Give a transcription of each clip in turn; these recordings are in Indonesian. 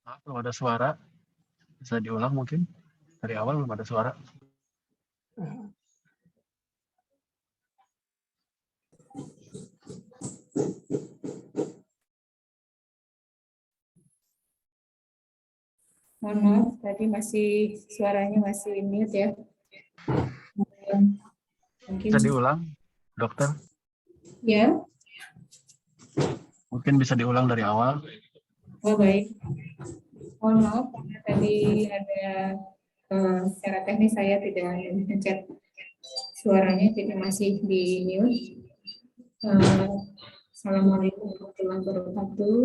Maaf, belum ada suara. Bisa diulang mungkin? Dari awal belum ada suara. Mohon maaf, tadi suaranya masih mute ya. Mungkin Bisa diulang, dokter? ya. Mungkin bisa diulang dari awal. Oh baik. Mohon maaf karena tadi ada secara teknis saya tidak mencet suaranya, jadi masih di mute. Assalamualaikum warahmatullahi wabarakatuh.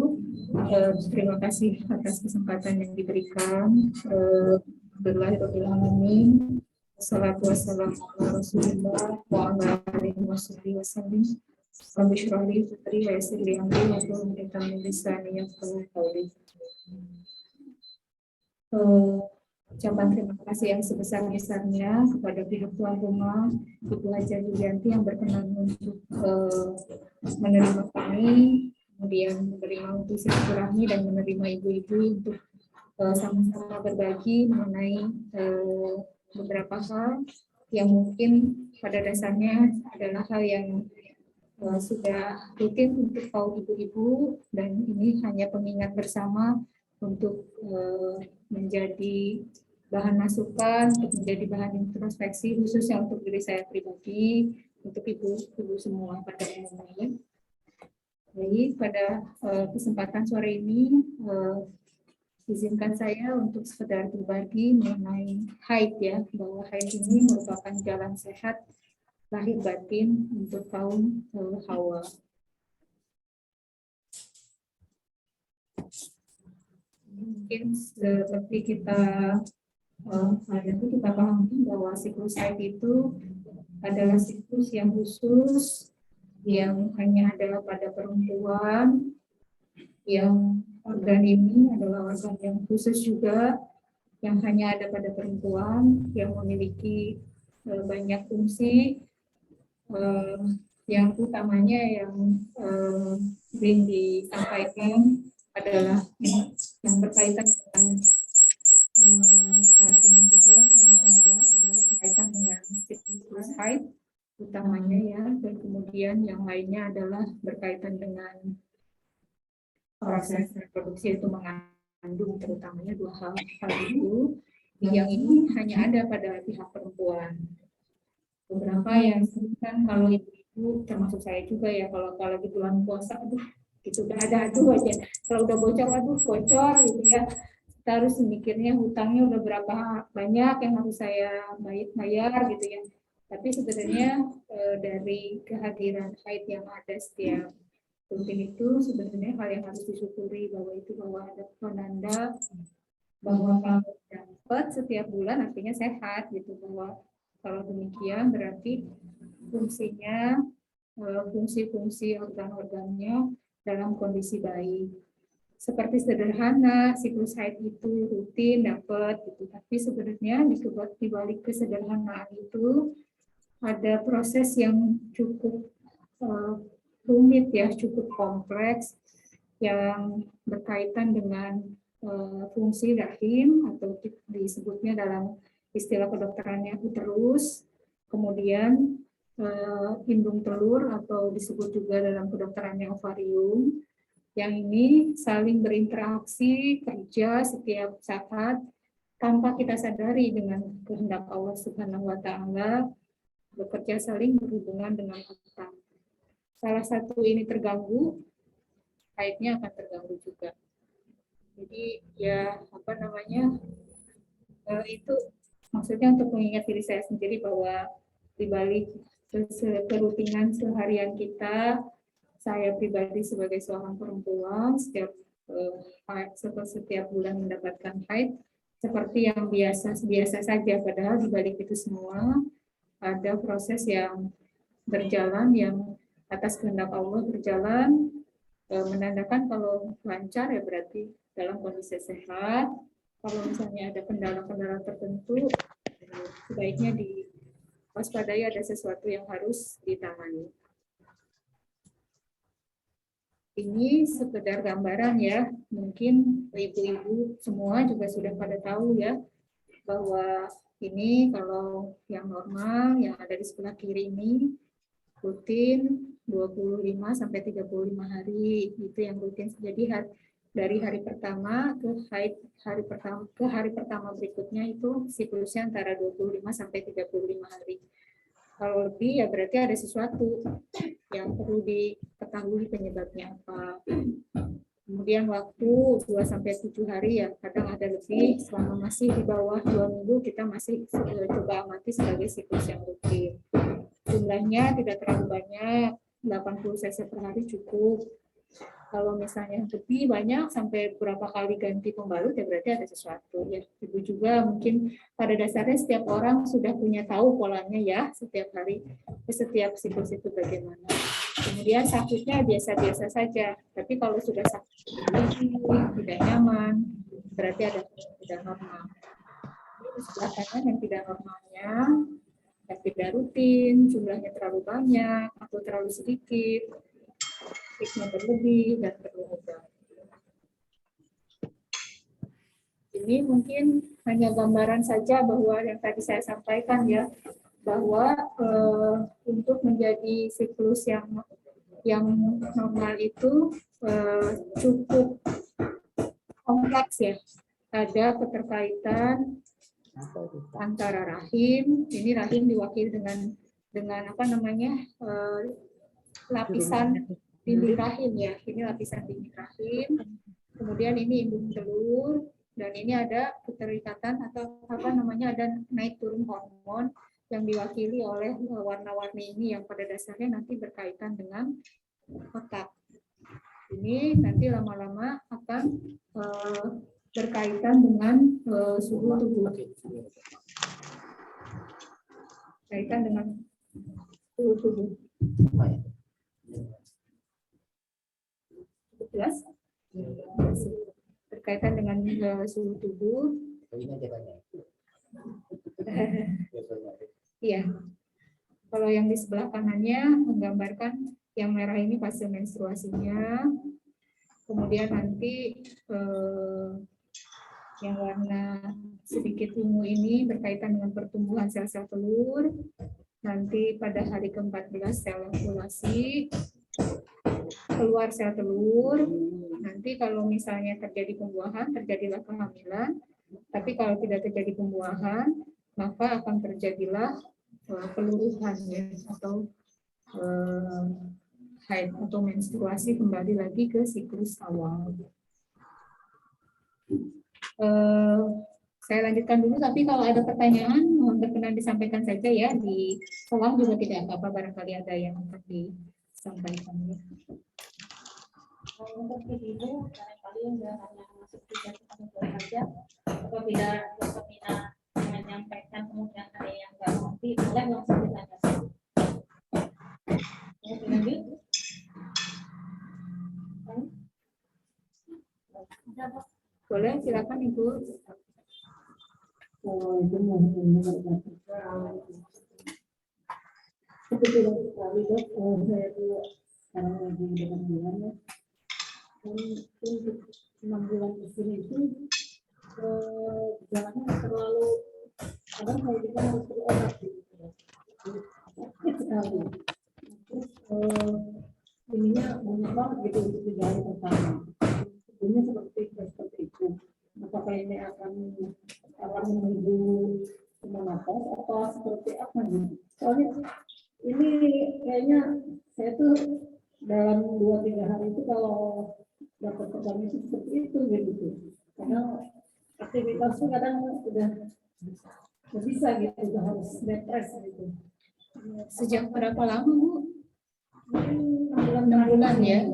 Terima kasih atas kesempatan yang diberikan. Bismillahirrahmanirrahim. Wassalatu wassalamu ala Rasulillah wa ala alihi wasallam. Rabbi shrah li sadri wa yassir li amri wahlul 'uqdatam min lisani yafqahu qawli. Ucapan terima kasih yang sebesar-besarnya kepada pihak tuan rumah, Ibu Haja Yulianti yang berkenan untuk menerima kami, kemudian menerima untuk silaturahmi dan menerima ibu-ibu untuk sama-sama berbagi mengenai beberapa hal yang mungkin pada dasarnya adalah hal yang sudah rutin untuk kaum ibu-ibu, dan ini hanya pengingat bersama untuk menjadi bahan masukan, untuk menjadi bahan introspeksi khususnya untuk diri saya pribadi, untuk ibu-ibu semua pada umumnya. Baik, pada kesempatan sore ini izinkan saya untuk sekedar berbagi mengenai haid ya, bahwa haid ini merupakan jalan sehat lahir batin untuk kaum Hawa. Mungkin seperti kita pahami bahwa siklus haid itu adalah siklus yang khusus, yang hanya ada pada perempuan, yang organ ini adalah organ yang khusus juga, yang hanya ada pada perempuan, yang memiliki banyak fungsi, yang utamanya yang ingin disampaikan adalah yang berkaitan dengan saat ini juga yang akan dibahas adalah berkaitan dengan siklus haid utamanya ya, dan kemudian yang lainnya adalah berkaitan dengan proses reproduksi, itu mengandung terutamanya dua hal itu yang ini hanya ada pada pihak perempuan. Beberapa yang disebutkan kalau ibu termasuk saya juga ya, kalau lagi bulan puasa, aduh itu udah ada aduh aja, kalau udah bocor aduh bocor gitu ya, kita harus mikirnya hutangnya udah berapa banyak yang harus saya bayar gitu ya. Tapi sebenarnya dari kehadiran haid yang ada setiap rutin itu sebenarnya hal yang harus disyukuri, bahwa ada penanda bahwa kalau dapat setiap bulan artinya sehat gitu, bahwa kalau demikian berarti fungsinya, fungsi-fungsi organ-organnya dalam kondisi baik. Seperti sederhana, siklus haid itu rutin dapat gitu, tapi sebenarnya di balik kesederhanaan itu ada proses yang cukup rumit ya, cukup kompleks, yang berkaitan dengan fungsi rahim atau disebutnya dalam istilah kedokterannya uterus, kemudian indung telur atau disebut juga dalam kedokterannya ovarium, yang ini saling berinteraksi kerja setiap saat tanpa kita sadari dengan kehendak Allah Subhanahu wa Ta'ala, bekerja saling berhubungan dengan otak. Salah satu ini terganggu, haidnya akan terganggu juga. Jadi ya apa namanya, itu maksudnya untuk mengingat diri saya sendiri bahwa di balik kerutinan seharian kita, saya pribadi sebagai seorang perempuan setiap bulan mendapatkan haid seperti yang biasa saja, padahal di balik itu semua ada proses yang berjalan, yang atas kehendak Allah berjalan, menandakan kalau lancar ya berarti dalam kondisi sehat. Kalau misalnya ada kendala-kendala tertentu, sebaiknya diwaspadai, ada sesuatu yang harus ditangani. Ini sekedar gambaran ya, mungkin ibu-ibu semua juga sudah pada tahu ya, bahwa ini kalau yang normal, yang ada di sebelah kiri ini, rutin 25 sampai 35 hari, itu yang rutin. Jadi dari hari pertama ke hari pertama berikutnya itu siklusnya antara 25 sampai 35 hari. Kalau lebih ya berarti ada sesuatu yang perlu diketahui penyebabnya apa. Kemudian waktu 2 sampai 7 hari ya, kadang ada lebih. Selama masih di bawah 2 minggu kita masih coba amati sebagai siklus yang rutin. Jumlahnya tidak terlalu banyak, 80 cc per hari cukup. Kalau misalnya lebih banyak sampai berapa kali ganti pembalut ya berarti ada sesuatu ya. Ibu juga mungkin pada dasarnya setiap orang sudah punya tahu polanya ya, setiap hari, setiap siklus itu bagaimana. Kemudian sakitnya biasa-biasa saja, tapi kalau sudah sakit tidak nyaman, berarti ada yang tidak normal. Ini sebelah kanan yang tidak normalnya, yang tidak rutin, jumlahnya terlalu banyak atau terlalu sedikit, peaknya berlebih dan perlu obat. Ini mungkin hanya gambaran saja bahwa yang tadi saya sampaikan ya, bahwa untuk menjadi siklus yang normal itu cukup kompleks ya. Ada keterkaitan antara rahim, ini rahim diwakili dengan apa namanya, lapisan dinding rahim ya, ini lapisan dinding rahim. Kemudian ini indung telur, dan ini ada keterikatan atau apa namanya, ada naik turun hormon yang diwakili oleh warna-warni ini yang pada dasarnya nanti berkaitan dengan otak. Ini nanti lama-lama akan berkaitan dengan suhu tubuh. Berkaitan dengan suhu tubuh. Jelas? Berkaitan dengan suhu tubuh. Iya. Kalau yang di sebelah kanannya menggambarkan yang merah ini fase menstruasinya. Kemudian nanti yang warna sedikit ungu ini berkaitan dengan pertumbuhan sel-sel telur. Nanti pada hari ke-14 sel ovulasi, keluar sel telur. Nanti kalau misalnya terjadi pembuahan, terjadilah kehamilan. Tapi kalau tidak terjadi pembuahan, maka akan terjadilah peluruhan ya, atau haid atau menstruasi, kembali lagi ke siklus awal. Saya lanjutkan dulu, tapi kalau ada pertanyaan mohon berkenan disampaikan saja ya, di kolom juga tidak apa-apa, barangkali ada yang untuk disampaikan ya. Untuk ibu barangkali sudah hanya masuk 3 saja, apabila dokter Mina menyampaikan kemudian ada yang nggak ngerti, boleh langsung ditanyakan. Lanjut. Boleh, silakan Ibu. Kebetulan sekali dok, saya dulu sekarang lagi dengan bulan ya. Untuk 6 bulan kesini itu jalannya terlalu, kadang saya juga harus berobat gitu. Sekali. Terus ininya banyak banget gitu untuk 3 hari pertama. Sebelumnya seperti itu. Apakah ini akan akan menuju menopause atau seperti apa gitu. Soalnya ini kayaknya saya tuh dalam 2-3 hari itu kalau dapat pegang itu seperti itu gitu. Karena aktivitasnya kadang udah nggak bisa gitu, udah harus bed rest gitu. Sejak berapa lama, Bu? 6 6 bulan ya.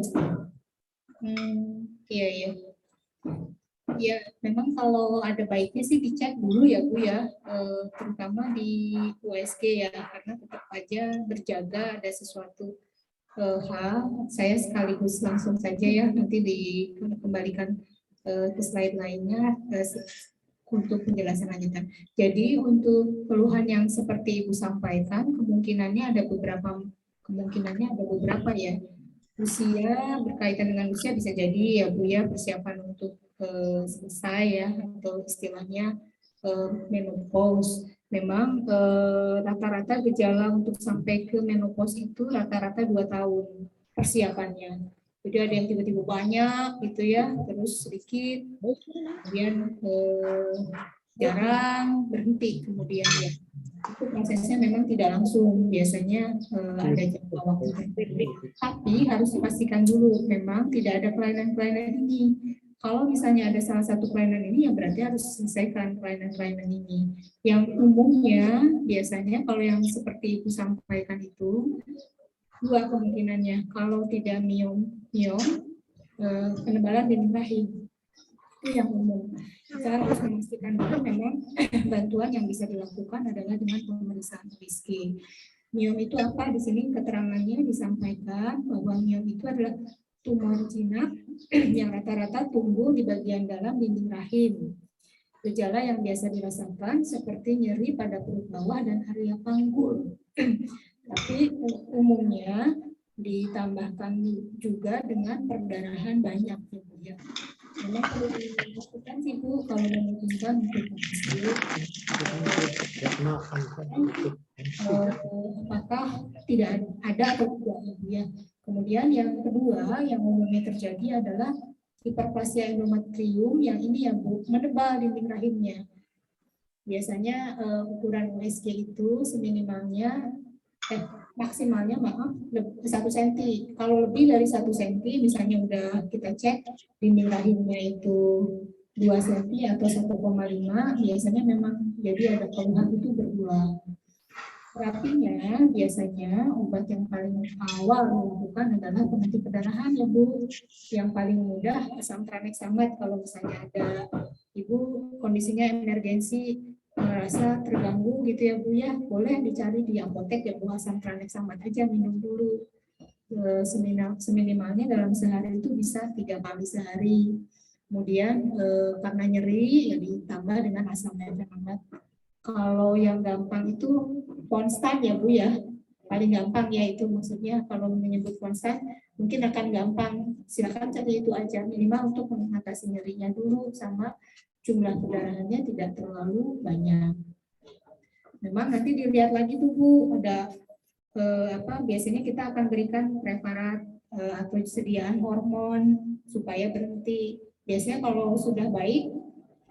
Iya, iya. Ya, memang kalau ada baiknya sih dicek dulu ya Bu ya, terutama di USG ya, karena tetap aja berjaga ada sesuatu hal. Saya sekaligus langsung saja ya, nanti dikembalikan ke slide lainnya untuk penjelasan lanjutan. Jadi untuk keluhan yang seperti Ibu sampaikan, kemungkinannya ada beberapa ya. Usia, berkaitan dengan usia bisa jadi ya Bu ya, persiapan untuk selesai ya, atau istilahnya menopause. Memang rata-rata gejala untuk sampai ke menopause itu rata-rata 2 tahun persiapannya. Jadi ada yang tiba-tiba banyak gitu ya, terus sedikit, kemudian jarang, berhenti kemudian ya. Itu prosesnya memang tidak langsung, biasanya ada jangka waktu tertentu. Tapi harus dipastikan dulu memang tidak ada kelainan-kelainan ini. Kalau misalnya ada salah satu kelainan ini, ya berarti harus selesaikan kelainan-kelainan ini. Yang umumnya biasanya kalau yang seperti Ibu sampaikan itu 2 kemungkinannya. Kalau tidak miom, penebalan dinding rahim. Itu yang umum. Kita harus memastikan dulu memang bantuan yang bisa dilakukan adalah dengan pemeriksaan USG. Miom itu apa? Di sini keterangannya disampaikan bahwa miom itu adalah tumor jinak yang rata-rata tumbuh di bagian dalam dinding rahim. Gejala yang biasa dirasakan seperti nyeri pada perut bawah dan area panggul. Tapi umumnya ditambahkan juga dengan perdarahan banyak ya. Memang perlu dilakukan sih Bu kalau memungkinkan untuk apakah tidak ada atau tidak ya. Kemudian yang kedua yang umumnya terjadi adalah hiperplasia endometrium yang ini ya Bu, menebal dinding rahimnya. Biasanya ukuran USG itu seminimalnya maksimalnya 1 cm. Kalau lebih dari 1 cm, misalnya udah kita cek dinding rahimnya itu 2 cm atau 1,5, biasanya memang jadi ada keluhan itu berulang. Terapinya biasanya obat yang paling awal dilakukan adalah penghenti perdarahan ya Bu. Yang paling mudah asam tranexamat kalau misalnya ada Ibu kondisinya emergensi merasa terganggu gitu ya Bu ya, boleh dicari di apotek ya Bu, asam tranexamat aja minum dulu. Seminimalnya dalam sehari itu bisa 3 kali sehari. Kemudian karena nyeri ya ditambah dengan asam tranexamat. Kalau yang gampang itu konstan ya Bu ya, paling gampang ya itu maksudnya kalau menyebut konstan mungkin akan gampang, silakan cari itu aja minimal untuk mengatasi nyerinya dulu sama jumlah perdarahannya tidak terlalu banyak. Memang nanti dilihat lagi tuh Bu, ada biasanya kita akan berikan preparat atau sediaan hormon supaya berhenti. Biasanya kalau sudah baik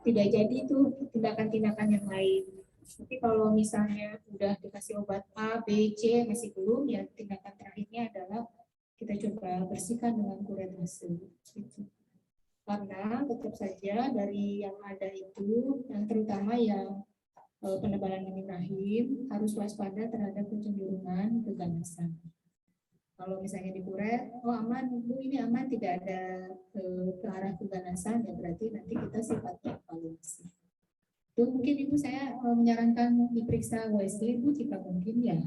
tidak jadi tuh tindakan-tindakan yang lain. Tapi kalau misalnya udah dikasih obat A, B, C masih belum, ya tindakan terakhirnya adalah kita coba bersihkan dengan kuretase. Gitu. Karena tetap saja dari yang ada itu, yang terutama yang penebalan dinding rahim harus waspada terhadap kecenderungan keganasan. Kalau misalnya dikuret, oh aman, Bu ini aman, tidak ada ke arah keganasan, ya berarti nanti kita sifatnya evaluasi. Itu mungkin Ibu saya menyarankan diperiksa USG Ibu jika mungkin ya.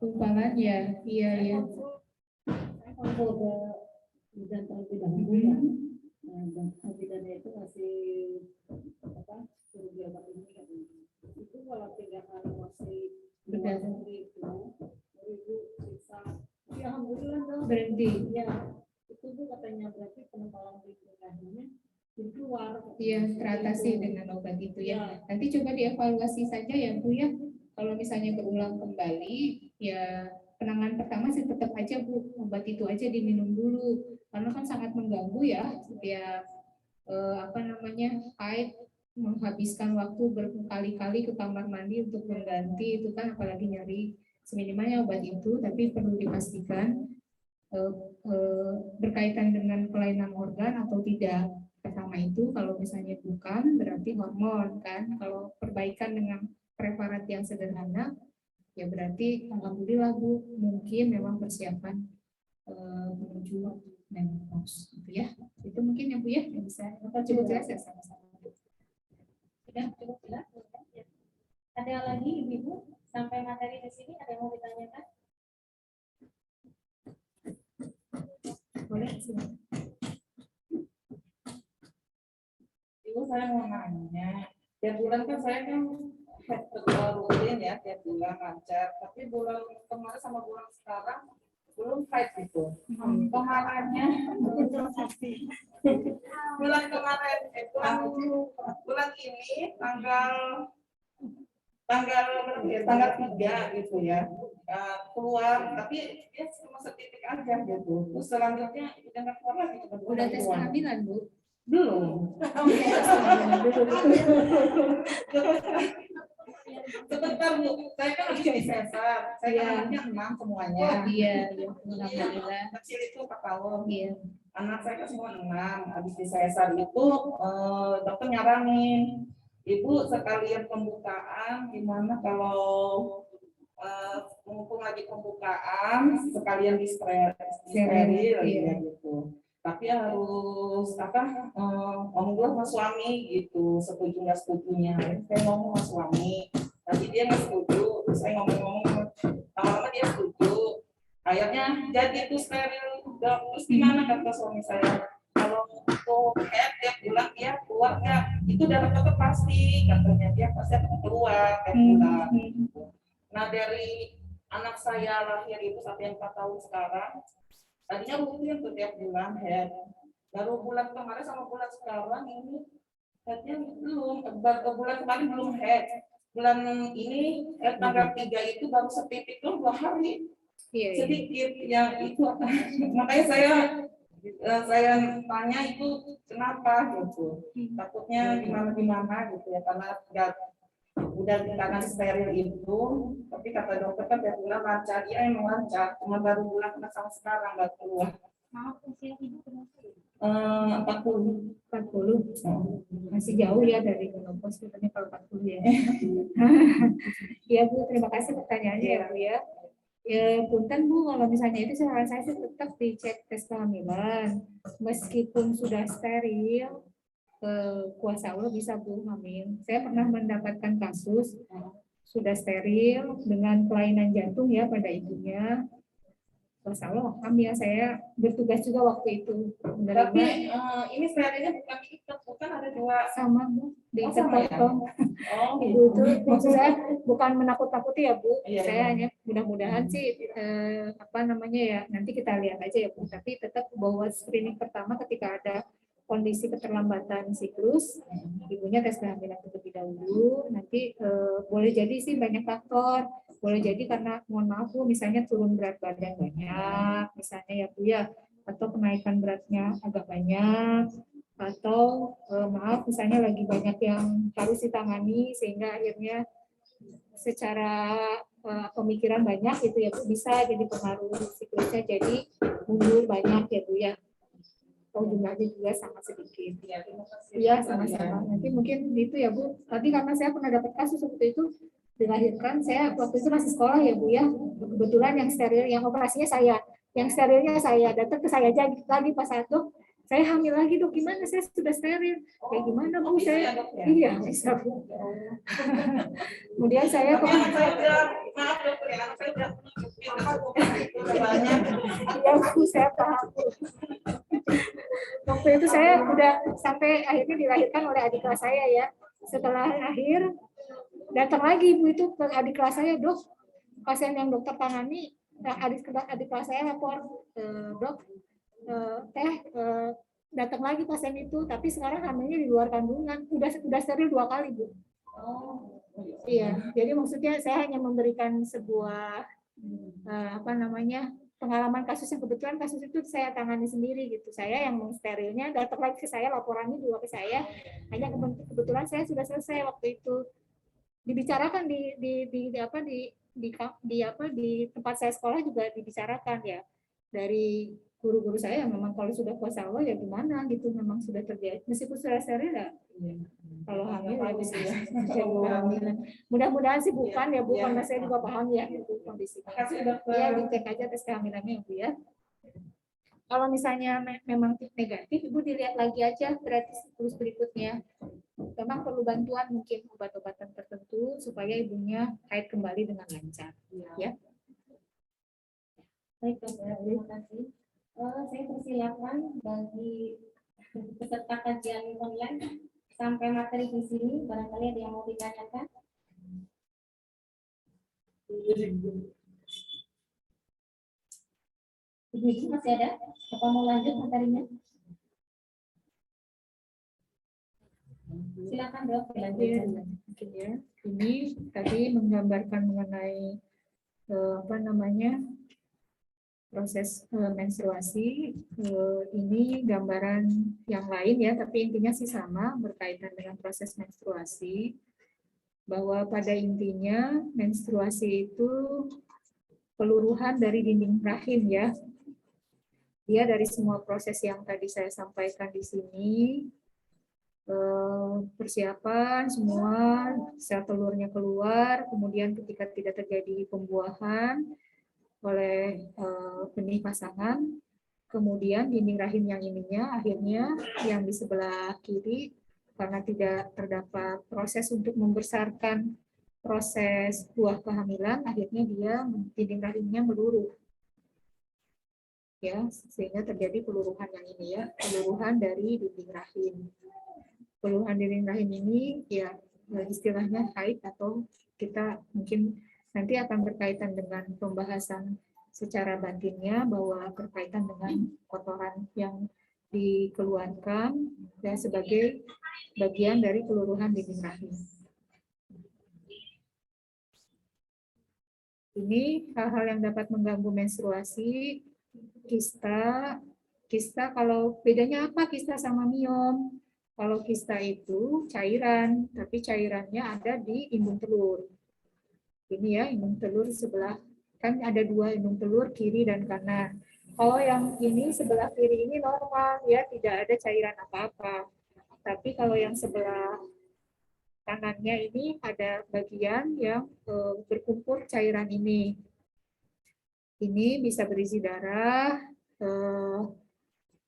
Kumpalan ya, iya. Kalau udah terlebih dahulu ya, dan bidannya itu masih suruh biarkan ini kan. Itu kalau 3 hari masih berdasar itu, Ibu bisa, ya alhamdulillah dong. Berhenti. Ya, itu tuh katanya berarti penebalan dinding rahimnya keluar. Iya, teratasi dengan obat itu ya. Nanti coba dievaluasi saja ya Bu ya. Kalau misalnya berulang kembali, ya penanganan pertama sih tetap aja Bu, obat itu aja diminum dulu karena kan sangat mengganggu ya setiap haid, menghabiskan waktu berkali-kali ke kamar mandi untuk mengganti itu kan apalagi nyari seminimalnya obat itu, tapi perlu dipastikan berkaitan dengan kelainan organ atau tidak. Pertama itu kalau misalnya bukan berarti hormon kan, kalau perbaikan dengan preparat yang sederhana ya berarti alhamdulillah Bu, mungkin memang persiapan menuju menopause gitu ya. Itu mungkin ya Bu ya yang bisa cukup jelas ya sama-sama. Sudah cukup jelas. Ada lagi Ibu sampai materi di sini ada yang mau ditanyakan? Boleh silakan. Ibu saya mau nanya, tiap bulan kan saya kan rutin ya, tiap bulan lancar. Tapi bulan kemarin sama bulan sekarang belum haid gitu. Kemarinnya bulan kemarin, bulan ini tanggal 3 gitu ya, keluar, tapi dia cuma setitik aja gitu. Terus selanjutnya jangan keluar lagi. Udah tes kehamilan Bu? Belum. Sebentar Bu, saya kan lagi di sesar, saya kan anaknya 6 semuanya. Oh iya, alhamdulillah. Kecil itu 4 tahun. Iya. Anak saya kan semua 6, habis di sesar itu dokter nyaranin, Ibu sekalian pembukaan, gimana kalau mumpung lagi pembukaan sekalian di steril ya gitu. Tapi harus ngomong dulu sama suami gitu, setuju nggak setujunya. Saya ngomong sama suami, tapi dia nggak setuju. Saya ngomong-ngomong, lama-lama dia setuju. Akhirnya jadi itu steril. Terus gimana kata suami saya? Kalau untuk tiap bulan dia keluar nggak? Itu udah tetap pasti, katanya dia pasti akan keluar tiap bulan. Nah dari anak saya lahir itu sampai 4 tahun sekarang, tadinya rutin tuh tiap bulan head. Baru bulan kemarin sama bulan sekarang ini headnya belum. Bulan kemarin belum head. Bulan ini tanggal 3 itu baru setitik tuh 2 hari. Sedikit yang itu makanya saya tanya itu kenapa gitu. Takutnya gimana gitu ya karena udah karena steril itu, tapi kata dokter kan tiap bulan lancar, dia emang lancar, cuma baru bulan kena sama sekarang nggak keluar. Maaf, usia Ibu berapa? 40. Masih jauh ya dari menopause katanya kalau 40 ya. Ya Bu, terima kasih pertanyaannya ya Bu ya. Ya punten Bu, kalau misalnya itu saran saya sih tetap dicek tes kehamilan, meskipun sudah steril. Kuasa Allah bisa Bu hamil. Saya pernah mendapatkan kasus sudah steril dengan kelainan jantung ya pada ibunya. Kuasa Allah hamil. Saya bertugas juga waktu itu. Tapi ini sterilnya bukan diikat, bukan ada 2 sama Bu, diikat sama ya? potong. Oh Ibu itu maksud saya bukan menakut-nakuti ya Bu. Iya, Saya hanya mudah-mudahan sih ya nanti kita lihat aja ya Bu. Tapi tetap bahwa screening pertama ketika ada kondisi keterlambatan siklus, ibunya tes kehamilan terlebih dahulu. Nanti boleh jadi sih banyak faktor, boleh jadi karena mohon maaf Bu, misalnya turun berat badan banyak, misalnya ya Bu ya, atau kenaikan beratnya agak banyak, atau maaf misalnya lagi banyak yang harus ditangani sehingga akhirnya secara pemikiran banyak itu ya Bu, bisa jadi pengaruh siklusnya jadi mundur banyak ya Bu ya. Atau jumlahnya juga sangat sedikit. Iya, sama-sama. Nanti mungkin itu ya Bu. Tadi karena saya pernah dapat kasus seperti itu, dilahirkan, saya waktu itu masih sekolah ya Bu ya. Kebetulan yang steril, yang operasinya saya, yang sterilnya saya, datang ke saya aja lagi pas saat Dok, saya hamil lagi Dok, gimana saya sudah steril? Ya gimana Bu, saya, iya bisa Bu. Kemudian saya maaf dokter ya, anak saya udah banyak. Ya Bu, saya paham. Waktu itu saya udah sampai akhirnya dilahirkan oleh adik kelas saya ya. Setelah lahir, datang lagi ibu itu ke adik kelas saya, Dok, pasien yang dokter tangani, adik kelas saya lapor, Dok, datang lagi pasien itu, tapi sekarang hamilnya di luar kandungan, udah steril 2 kali Bu. Iya, jadi maksudnya saya hanya memberikan sebuah pengalaman kasus yang kebetulan kasus itu saya tangani sendiri gitu. Saya yang mengsterilnya, datang lagi ke saya, laporannya juga ke saya. Hanya kebetulan saya sudah selesai waktu itu. Dibicarakan di tempat saya sekolah juga dibicarakan ya. Dari guru-guru saya yang memang kalau sudah kuasa Allah ya gimana gitu, memang sudah terjadi. Meskipun sudah steril ya. Kalau hamil ya bisa mudah-mudahan sih bukan ya, bukan, saya juga paham ya itu kondisinya. Ya dicek aja tes kehamilannya Ibu ya. Kalau misalnya memang negatif, Ibu dilihat lagi aja berarti siklus berikutnya. Memang perlu bantuan mungkin obat-obatan tertentu supaya ibunya haid kembali dengan lancar. Ya. Baik, terima kasih. Saya persilakan bagi peserta kajian online sampai materi di sini, barangkali ada yang mau ditanyakan. Ibu masih ada? Apa mau lanjut materinya? Silakan Dok, dilanjutkan. Ya. Ini tadi menggambarkan mengenai proses menstruasi. Ini gambaran yang lain ya, tapi intinya sih sama berkaitan dengan proses menstruasi. Bahwa pada intinya menstruasi itu peluruhan dari dinding rahim ya. Dia dari semua proses yang tadi saya sampaikan di sini, persiapan semua sel telurnya keluar, kemudian ketika tidak terjadi pembuahan oleh benih pasangan, kemudian dinding rahim yang ininya akhirnya yang di sebelah kiri karena tidak terdapat proses untuk membesarkan proses buah kehamilan, akhirnya dia dinding rahimnya meluruh. Ya, sehingga terjadi peluruhan yang ini ya, peluruhan dari dinding rahim. Peluruhan dinding rahim ini ya istilahnya haid, atau kita mungkin nanti akan berkaitan dengan pembahasan secara batinnya bahwa berkaitan dengan kotoran yang dikeluarkan dan sebagai bagian dari peluruhan dinding rahim. Ini hal-hal yang dapat mengganggu menstruasi. Kista kalau bedanya apa kista sama miom? Kalau kista itu cairan, tapi cairannya ada di indung telur. Ini ya, indung telur sebelah, kan ada dua indung telur, kiri dan kanan. Kalau yang ini sebelah kiri ini normal ya, tidak ada cairan apa-apa. Tapi kalau yang sebelah kanannya ini ada bagian yang berkumpul cairan ini. Ini bisa berisi darah.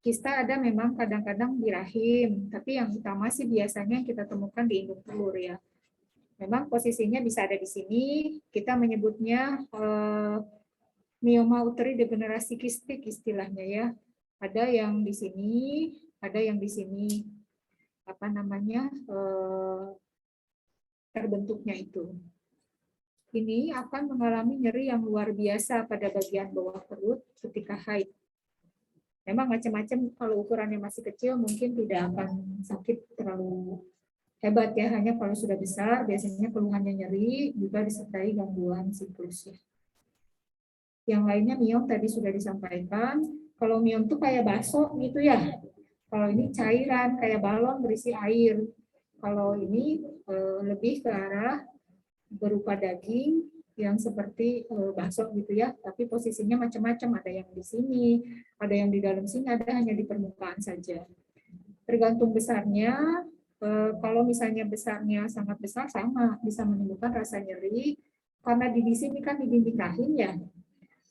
Kista ada memang kadang-kadang di rahim, tapi yang utama sih biasanya kita temukan di indung telur ya. Memang posisinya bisa ada di sini, kita menyebutnya mioma uteri degenerasi kistik istilahnya ya. Ada yang di sini, ada yang di sini. Terbentuknya itu. Ini akan mengalami nyeri yang luar biasa pada bagian bawah perut ketika haid. Memang macam-macam, kalau ukurannya masih kecil mungkin tidak akan sakit terlalu hebat ya, hanya kalau sudah besar biasanya keluhannya nyeri juga disertai gangguan siklus ya. Yang lainnya miom tadi sudah disampaikan. Kalau miom itu kayak bakso gitu ya. Kalau ini cairan kayak balon berisi air. Kalau ini lebih ke arah berupa daging yang seperti bakso gitu ya, tapi posisinya macam-macam, ada yang di sini, ada yang di dalam sini, ada hanya di permukaan saja. Tergantung besarnya, kalau misalnya besarnya sangat besar sama bisa menimbulkan rasa nyeri, karena di sini kan di dinding rahim ya.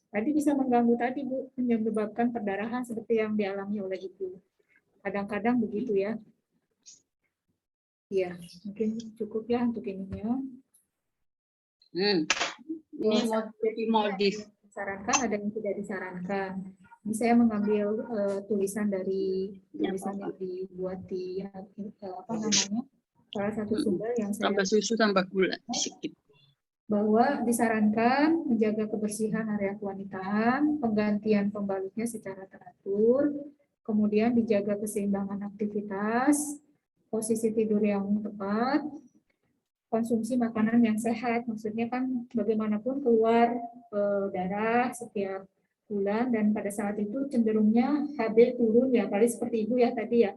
Tadi bisa mengganggu tadi Bu, menyebabkan perdarahan seperti yang dialami oleh Ibu. Kadang-kadang begitu ya. Iya, mungkin cukup ya untuk ininya. Ini mau jadi modif. Disarankan, ada yang tidak disarankan. Ini saya mengambil tulisan dari tulisan yang dibuat di salah satu sumber yang saya tambah susu tambah gula sedikit. Bahwa disarankan menjaga kebersihan area kewanitaan, penggantian pembalutnya secara teratur, kemudian dijaga keseimbangan aktivitas, posisi tidur yang tepat, konsumsi makanan yang sehat. Maksudnya kan bagaimanapun keluar darah setiap bulan dan pada saat itu cenderungnya HB turun ya, paling seperti ibu ya tadi ya,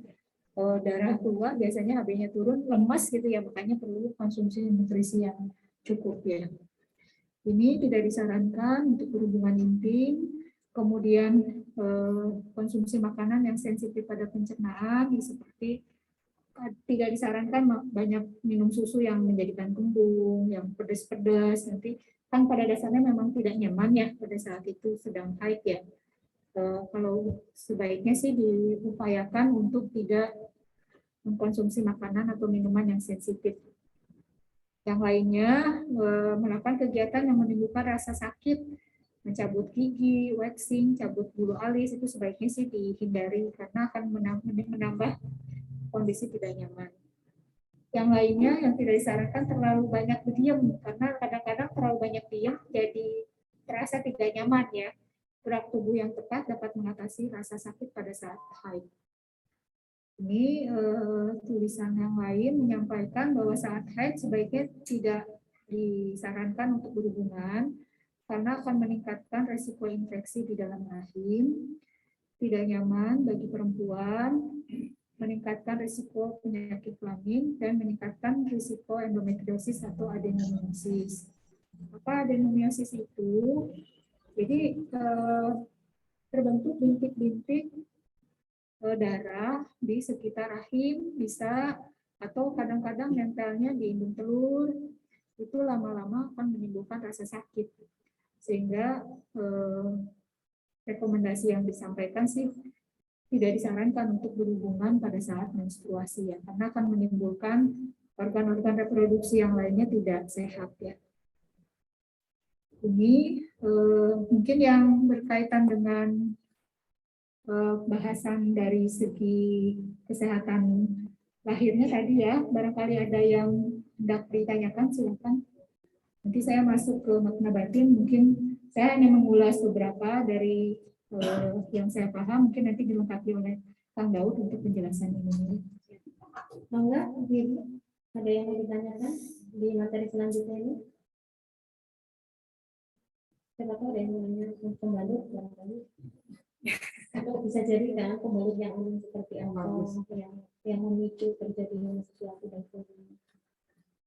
darah keluar biasanya HB-nya turun, lemas gitu ya, makanya perlu konsumsi nutrisi yang cukup ya. Ini tidak disarankan untuk berhubungan intim. Kemudian konsumsi makanan yang sensitif pada pencernaan seperti tidak disarankan banyak minum susu yang menjadikan kembung, yang pedas-pedas, nanti kan pada dasarnya memang tidak nyaman ya pada saat itu sedang haid ya. Kalau sebaiknya sih diupayakan untuk tidak mengkonsumsi makanan atau minuman yang sensitif. Yang lainnya, melakukan kegiatan yang menimbulkan rasa sakit, mencabut gigi, waxing, cabut bulu alis, itu sebaiknya sih dihindari karena akan menambah kondisi tidak nyaman. Yang lainnya yang tidak disarankan terlalu banyak berdiam, karena kadang-kadang terlalu banyak diam jadi terasa tidak nyaman ya. Gerak tubuh yang tepat dapat mengatasi rasa sakit pada saat haid. Ini tulisan yang lain menyampaikan bahwa saat haid sebaiknya tidak disarankan untuk berhubungan karena akan meningkatkan resiko infeksi di dalam rahim, tidak nyaman bagi perempuan, meningkatkan risiko penyakit kelamin, dan meningkatkan risiko endometriosis atau adenomyosis. Apa adenomyosis itu? Jadi terbentuk bintik-bintik darah di sekitar rahim bisa, atau kadang-kadang nempelnya di indung telur, itu lama-lama akan menimbulkan rasa sakit. Sehingga rekomendasi yang disampaikan sih tidak disarankan untuk berhubungan pada saat menstruasi ya, karena akan menimbulkan organ-organ reproduksi yang lainnya tidak sehat ya. Ini mungkin yang berkaitan dengan bahasan dari segi kesehatan lahirnya tadi ya, barangkali ada yang hendak ditanyakan silakan. Nanti saya masuk ke makna batin, mungkin saya hanya mengulas beberapa dari yang saya paham, mungkin nanti dilengkapi oleh Kang Daud untuk penjelasan ini. Mangga, ada yang mau ditanyakan di materi selanjutnya ini? Siapa tahu ada yang mau nanya pembalut barangkali. Atau bisa jadi kan pembalut yang umum seperti apa yang memicu terjadinya sesuatu dan sebagainya.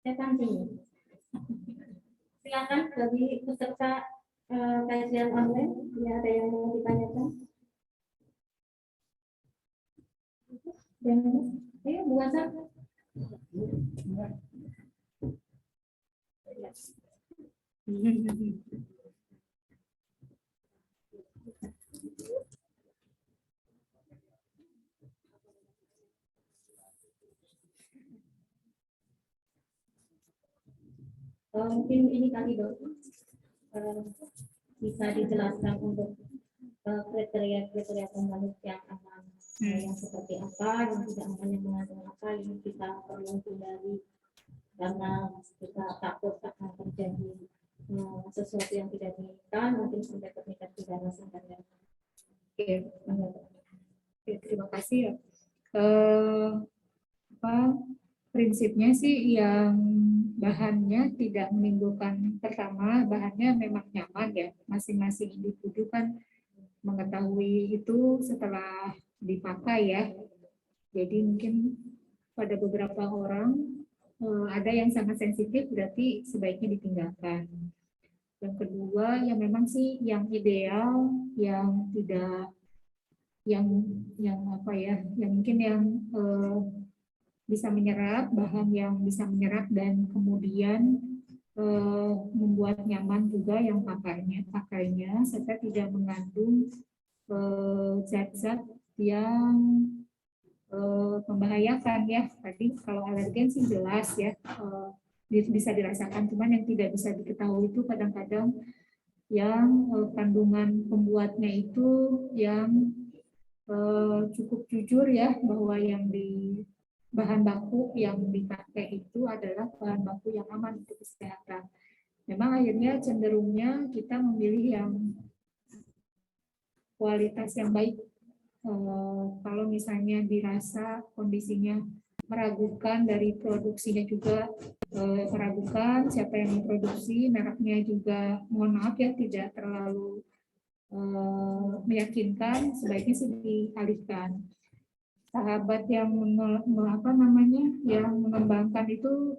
Saya pancing. Silakan bagi peserta kajian online, ya, ada yang mau ditanyakan? Ayo, Bu Hasan. Mungkin ini kali Dok, bisa dijelaskan untuk kriteria-kriteria pembalut yang aman, yang seperti apa, yang tidak aman, yang mengandung apa, yang kita perlu hindari karena kita takut akan terjadi sesuatu yang tidak diinginkan, mungkin sampai terlibat pidana sebenarnya. Oke, terima kasih ya. Prinsipnya sih yang bahannya tidak menimbulkan, pertama bahannya memang nyaman ya, masing-masing individu kan mengetahui itu setelah dipakai ya. Jadi mungkin pada beberapa orang ada yang sangat sensitif, berarti sebaiknya ditinggalkan. Yang kedua yang memang sih yang ideal, yang tidak yang apa ya, yang mungkin yang bisa menyerap, bahan yang bisa menyerap dan kemudian membuat nyaman juga yang pakainya, serta tidak mengandung zat-zat yang membahayakan ya. Tadi kalau alergen sih jelas ya, bisa dirasakan, cuman yang tidak bisa diketahui itu kadang-kadang yang kandungan pembuatnya itu yang cukup jujur ya, bahwa yang di bahan baku yang dipakai itu adalah bahan baku yang aman untuk kesehatan. Memang akhirnya cenderungnya kita memilih yang kualitas yang baik. Kalau misalnya dirasa kondisinya meragukan dari produksinya juga, meragukan siapa yang memproduksi, mereknya juga mohon maaf ya tidak terlalu meyakinkan, sebaiknya sih dialihkan. Sahabat yang yang mengembangkan itu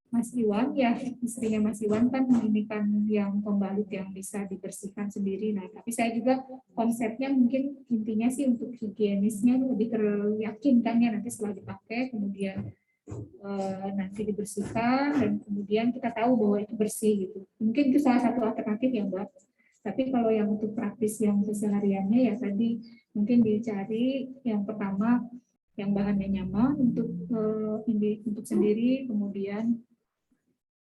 Mas Iwan ya, istrinya Mas Iwan kan menginginkan yang pembalut yang bisa dibersihkan sendiri. Nah, tapi saya juga konsepnya mungkin intinya sih untuk higienisnya lebih teryakinkan ya, nanti setelah dipakai kemudian nanti dibersihkan dan kemudian kita tahu bahwa itu bersih gitu. Mungkin itu salah satu alternatif ya Mbak. Tapi kalau yang untuk praktis yang kesehariannya ya tadi mungkin dicari yang pertama yang bahannya nyaman untuk sendiri, kemudian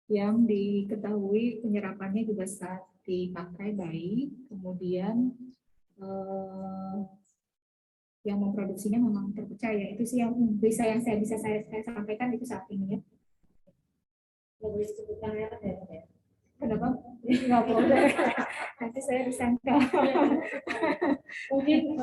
yang diketahui penyerapannya juga saat dipakai baik, kemudian yang memproduksinya memang terpercaya. Itu sih yang saya bisa sampaikan itu saat ini ya. Nggak boleh disebutkan merek ya? Kenapa? Nggak boleh. Nanti saya disangka. Mungkin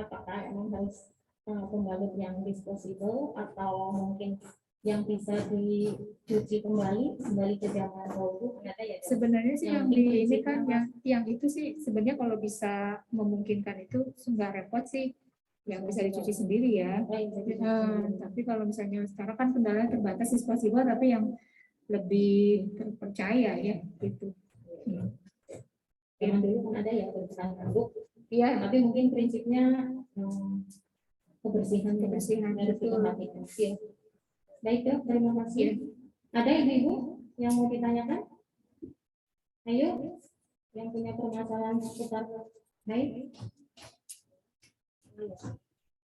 apakah emang harus pembalut yang disposable atau mungkin yang bisa dicuci kembali ke zaman dahulu? Ternyata ya Sebenarnya sih yang di ini kan yang itu sih sebenarnya kalau bisa memungkinkan itu nggak repot sih, yang bisa dicuci sendiri ya. Tapi kalau misalnya sekarang kan kendalanya terbatas disposable, tapi yang lebih terpercaya ya gitu. yang dulu kan ada ya berbahan produk, Iya, tapi mungkin prinsipnya kebersihan harus betul. diperhatikan. Ya. Baik ya, terima kasih. Ada ibu-ibu yang mau ditanyakan? Ayo, yang punya permasalahan seputar haid.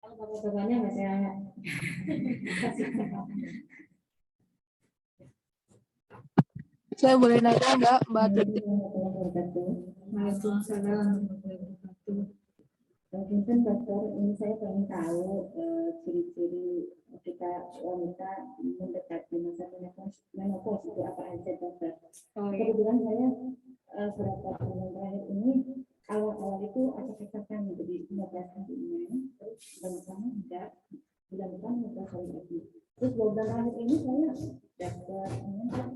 Kalau bapak-bapaknya nggak saya kasih. Saya boleh nanya nggak, Mbak Tuti? Waalaikumsalam. Mungkin dokter, ini saya pengen tahu ciri-ciri kita wanita mendekati masa menopause itu apa aja dokter? Kebetulan saya beberapa bulan terakhir ini awal-awal itu ada kesakan menjadi 15 hari ini, dan sama tidak bulan depan 15 hari lagi. Terus bulan terakhir ini saya dapat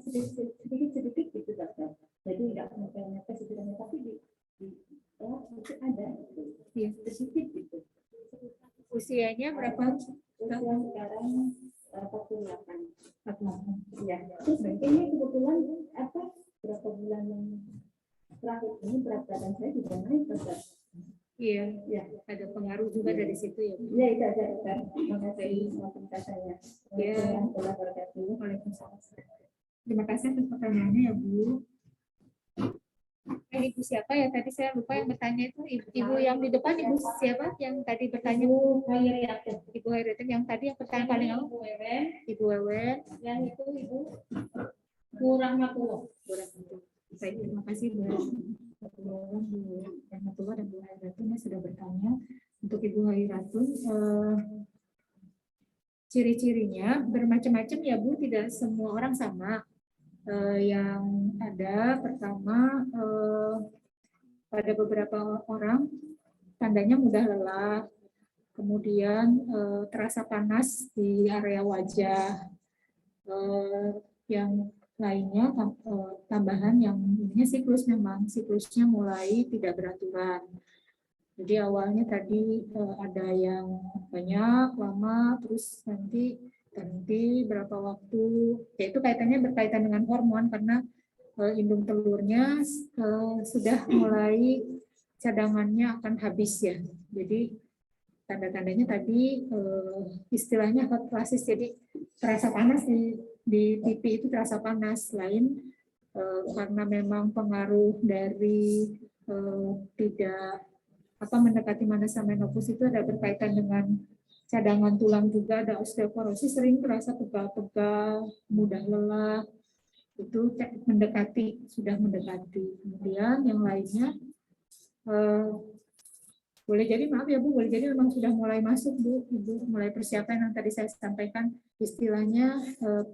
sedikit gitu dokter. Jadi tidak sampai setidaknya tapi di itu ada sedikit gitu. Usianya berapa? Usia sekarang 48. Ya. Terus ini kebetulan berapa bulan yang terakhir ini berat badan saya juga naik dokter. Iya, Ya. ada pengaruh juga dari situ ya. Iya itu ada dokter. Terima kasih sama saya. Ya. Waalaikumsalam. Terima kasih atas pertanyaannya ya Bu. Ibu siapa ya tadi saya lupa yang bertanya itu, ibu yang di depan, ibu siapa yang tadi bertanya? Ibu Hairiatin. Ibu Hairiatin yang tadi yang pertanyaan paling awal. Ibu Wewen. Ibu Wewen. Yang itu Ibu Rahmatullah. Baik, terima kasih Bu Rahmatullah dan Bu Hairiatin yang sudah bertanya. Untuk Ibu Hairiatin, ciri-cirinya bermacam-macam ya Bu, tidak semua orang sama. Yang ada pertama pada beberapa orang tandanya mudah lelah, kemudian terasa panas di area wajah, yang lainnya tambahan yang ini siklusnya mulai tidak beraturan. Jadi awalnya tadi ada yang banyak lama, terus nanti ganti berapa waktu, yaitu berkaitan dengan hormon karena indung telurnya sudah mulai cadangannya akan habis ya. Jadi tanda-tandanya tadi istilahnya hot flashes, jadi terasa panas di pipi itu terasa panas. Selain karena memang pengaruh dari tidak mendekati masa menopause itu ada berkaitan dengan cadangan tulang juga, ada osteoporosis, sering terasa pegal-pegal, mudah lelah, itu sudah mendekati. Kemudian yang lainnya boleh jadi maaf ya Bu, boleh jadi memang sudah mulai masuk Bu, Ibu mulai persiapan yang tadi saya sampaikan, istilahnya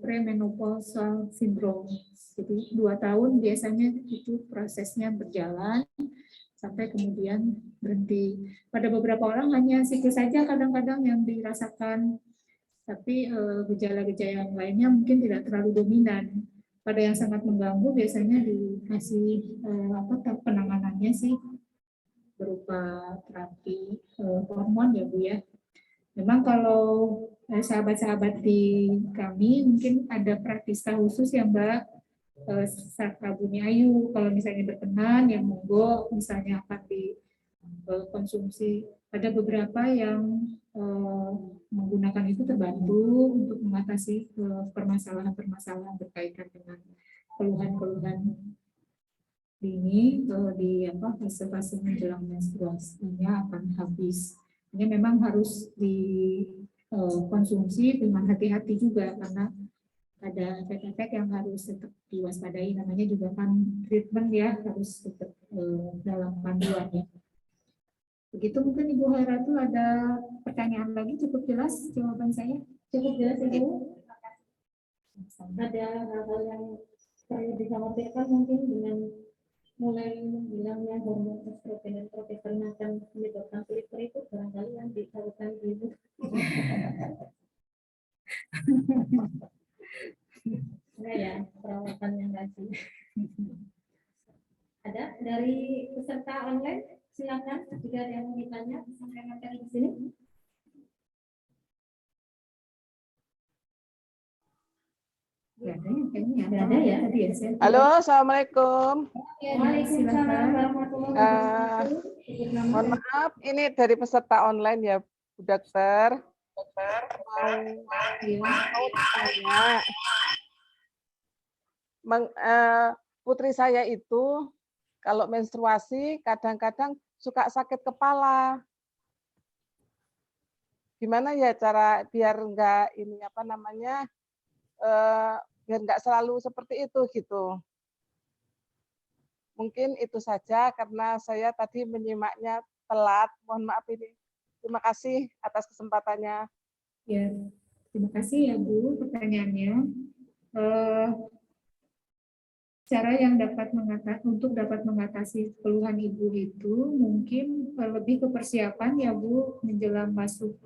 premenopausal syndrome. Jadi 2 tahun biasanya itu prosesnya berjalan sampai kemudian berhenti. Pada beberapa orang hanya siklus saja kadang-kadang yang dirasakan, tapi gejala-gejala yang lainnya mungkin tidak terlalu dominan. Pada yang sangat mengganggu biasanya dikasih penanganannya sih berupa terapi hormon ya Bu ya. Memang kalau sahabat-sahabat di kami mungkin ada praktisa khusus ya Mbak, Saka Bumi Ayu, kalau misalnya berkenan yang monggo misalnya akan dikonsumsi. Ada beberapa yang menggunakan itu terbantu untuk mengatasi permasalahan-permasalahan berkaitan dengan keluhan-keluhan ini di fase-fase menjelang menstruasinya akan habis. Ini memang harus dikonsumsi dengan hati-hati juga karena ada efek-efek yang harus tetap diwaspadai. Namanya juga kan treatment ya, harus tetap dalam panduan ya. Begitu mungkin Ibu Hairatul ada pertanyaan lagi, cukup jelas jawaban saya? Cukup jelas Ibu. Ada hal-hal yang perlu dikhawatirkan mungkin dengan mulai hilangnya hormon estrogen dan progesteron akan menyebabkan kulit keriput, barangkali yang dikhawatirkan Ibu. Enggak ya, perawatan yang rajin. Ada dari peserta online? Silakan jika ada yang mau ditanya sampai materi di sini. Ya, ada ya. Halo, assalamualaikum. Waalaikumsalam warahmatullahi wabarakatuh. Mohon maaf, ini dari peserta online ya, Bu Dokter. Mau tanya, putri saya itu kalau menstruasi kadang-kadang suka sakit kepala. Gimana ya cara biar enggak ini biar enggak selalu seperti itu gitu. Mungkin itu saja karena saya tadi menyimaknya telat. Mohon maaf ini. Terima kasih atas kesempatannya. Ya, terima kasih ya Bu pertanyaannya. Cara yang untuk dapat mengatasi keluhan Ibu itu mungkin lebih ke persiapan ya Bu, menjelang masuk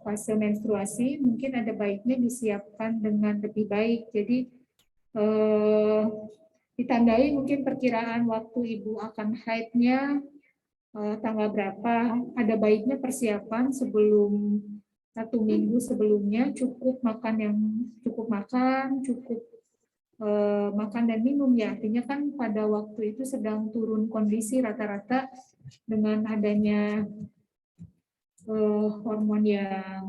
fase menstruasi mungkin ada baiknya disiapkan dengan lebih baik. Jadi ditandai mungkin perkiraan waktu Ibu akan haidnya tanggal berapa. Ada baiknya persiapan sebelum 1 minggu sebelumnya cukup makan, cukup makan dan minum ya. Artinya kan pada waktu itu sedang turun kondisi rata-rata dengan adanya hormon yang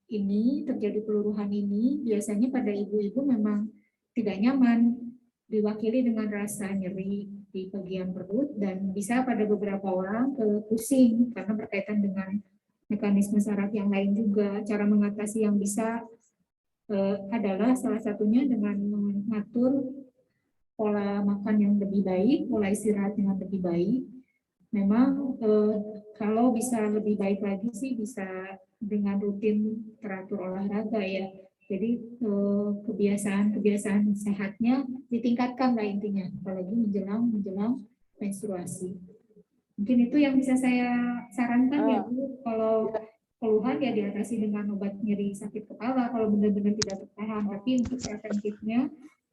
ini, terjadi peluruhan ini, biasanya pada ibu-ibu memang tidak nyaman, diwakili dengan rasa nyeri di bagian perut dan bisa pada beberapa orang pusing karena berkaitan dengan mekanisme saraf yang lain juga. Cara mengatasi yang bisa adalah salah satunya dengan mengatur pola makan yang lebih baik, pola istirahat yang lebih baik. Memang kalau bisa lebih baik lagi sih bisa dengan rutin teratur olahraga ya. Jadi kebiasaan sehatnya ditingkatkan lah intinya, apalagi menjelang menstruasi. Mungkin itu yang bisa saya sarankan ya Bu. Kalau keluhan ya diatasi dengan obat nyeri sakit kepala kalau benar-benar tidak bertahan. Tapi untuk preventifnya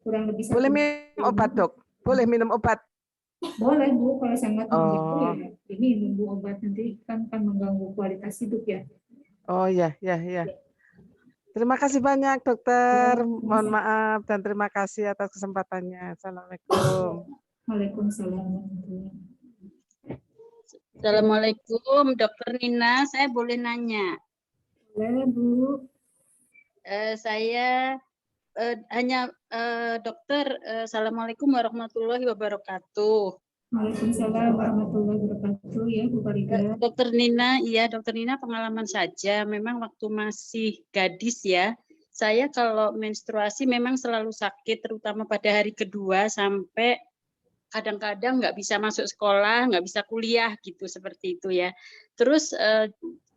kurang lebih boleh minum obat Dok? Boleh minum obat? Boleh Bu, kalau sangat mengganggu ya ini nunggu obat nanti kan mengganggu kualitas hidup ya. Oh ya. Terima kasih banyak Dokter. Mohon maaf dan terima kasih atas kesempatannya. Assalamualaikum. Waalaikumsalam. Assalamualaikum, Dokter Nina. Saya boleh nanya? Boleh Bu. Saya hanya Dokter. Assalamualaikum warahmatullahi wabarakatuh. Waalaikumsalam warahmatullahi wabarakatuh ya Bu Farida. Dokter Nina, iya Dokter Nina pengalaman saja. Memang waktu masih gadis ya, saya kalau menstruasi memang selalu sakit, terutama pada hari kedua sampai kadang-kadang nggak bisa masuk sekolah, nggak bisa kuliah gitu seperti itu ya. Terus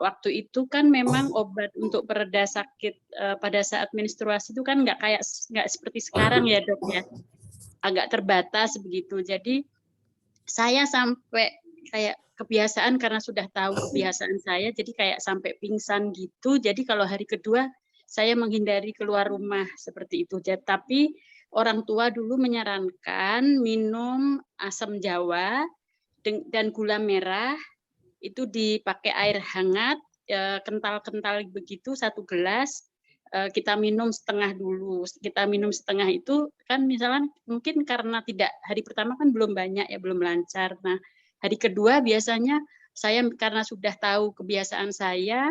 waktu itu kan memang obat untuk pereda sakit pada saat menstruasi itu kan nggak seperti sekarang ya Dok ya, agak terbatas begitu. Jadi saya sampai kayak kebiasaan karena sudah tahu kebiasaan saya, jadi kayak sampai pingsan gitu. Jadi kalau hari kedua saya menghindari keluar rumah seperti itu. Tapi orang tua dulu menyarankan minum asam jawa dan gula merah itu dipakai air hangat kental-kental begitu 1 gelas. Kita minum setengah dulu. Kita minum setengah itu kan misalnya mungkin karena tidak hari pertama kan belum banyak ya, belum lancar. Nah, hari kedua biasanya saya karena sudah tahu kebiasaan saya,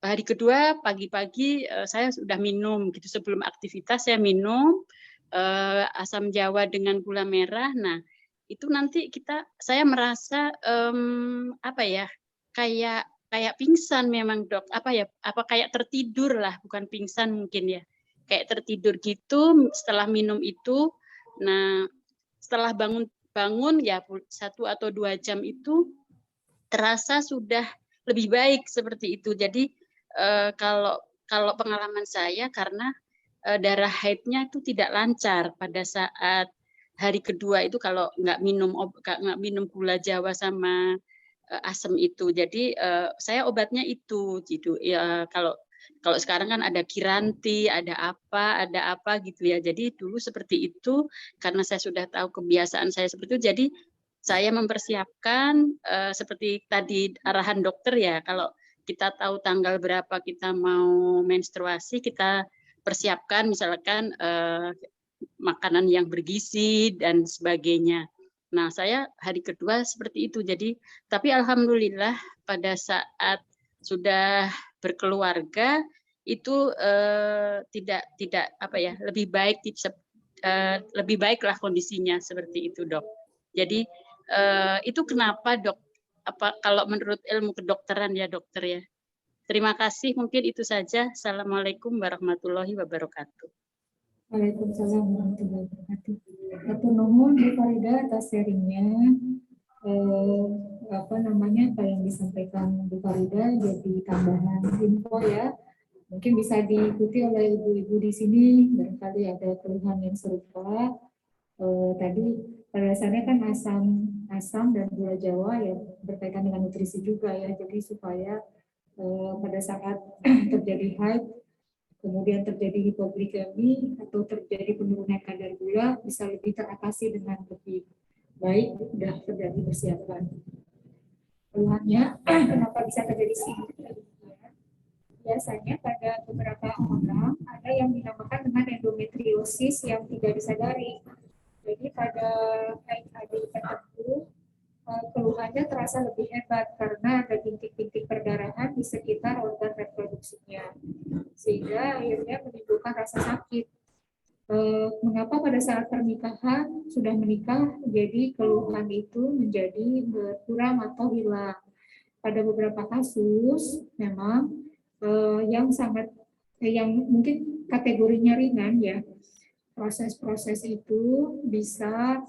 hari kedua pagi-pagi saya sudah minum gitu, sebelum aktivitas saya minum asam jawa dengan gula merah. Nah, itu nanti saya merasa apa ya, kayak pingsan memang dok, apa kayak tertidur lah, bukan pingsan mungkin ya, kayak tertidur gitu setelah minum itu. Nah setelah bangun ya 1 atau 2 jam itu terasa sudah lebih baik seperti itu. Jadi kalau pengalaman saya karena darah haidnya itu tidak lancar pada saat hari kedua itu kalau nggak minum gula jawa sama asam itu. Jadi saya obatnya itu gitu ya. Kalau sekarang kan ada Kiranti, ada apa gitu ya. Jadi dulu seperti itu karena saya sudah tahu kebiasaan saya seperti itu. Jadi saya mempersiapkan seperti tadi arahan dokter ya. Kalau kita tahu tanggal berapa kita mau menstruasi, kita persiapkan misalkan makanan yang bergizi dan sebagainya. Nah, saya hari kedua seperti itu. Jadi, tapi alhamdulillah pada saat sudah berkeluarga itu tidak apa ya, lebih baiklah kondisinya seperti itu, Dok. Jadi itu kenapa, Dok? Apa kalau menurut ilmu kedokteran ya, dokter ya. Terima kasih, mungkin itu saja. Assalamualaikum warahmatullahi wabarakatuh. Waalaikumsalam warahmatullahi wabarakatuh. Atur nuhun Bu Farida atas sharingnya. Apa yang disampaikan Bu Farida jadi tambahan info ya. Mungkin bisa diikuti oleh ibu-ibu di sini. Barangkali ada keluhan yang serupa. Tadi pada dasarnya kan asam dan gula jawa ya berkaitan dengan nutrisi juga ya. Jadi supaya pada saat terjadi haid, kemudian terjadi hipoglikemi atau terjadi penurunan kadar gula bisa lebih teratasi dengan lebih baik, sudah dipersiapkan. Keluhannya kenapa bisa terjadi sini? Biasanya pada beberapa orang ada yang dinamakan dengan endometriosis yang tidak disadari. Jadi pada HID tertentu keluhannya terasa lebih hebat karena ada bintik-bintik perdarahan di sekitar organ reproduksinya, sehingga akhirnya menimbulkan rasa sakit. Mengapa pada saat pernikahan sudah menikah, jadi keluhan itu menjadi berkurang atau hilang? Pada beberapa kasus memang yang mungkin kategorinya ringan ya, proses-proses itu bisa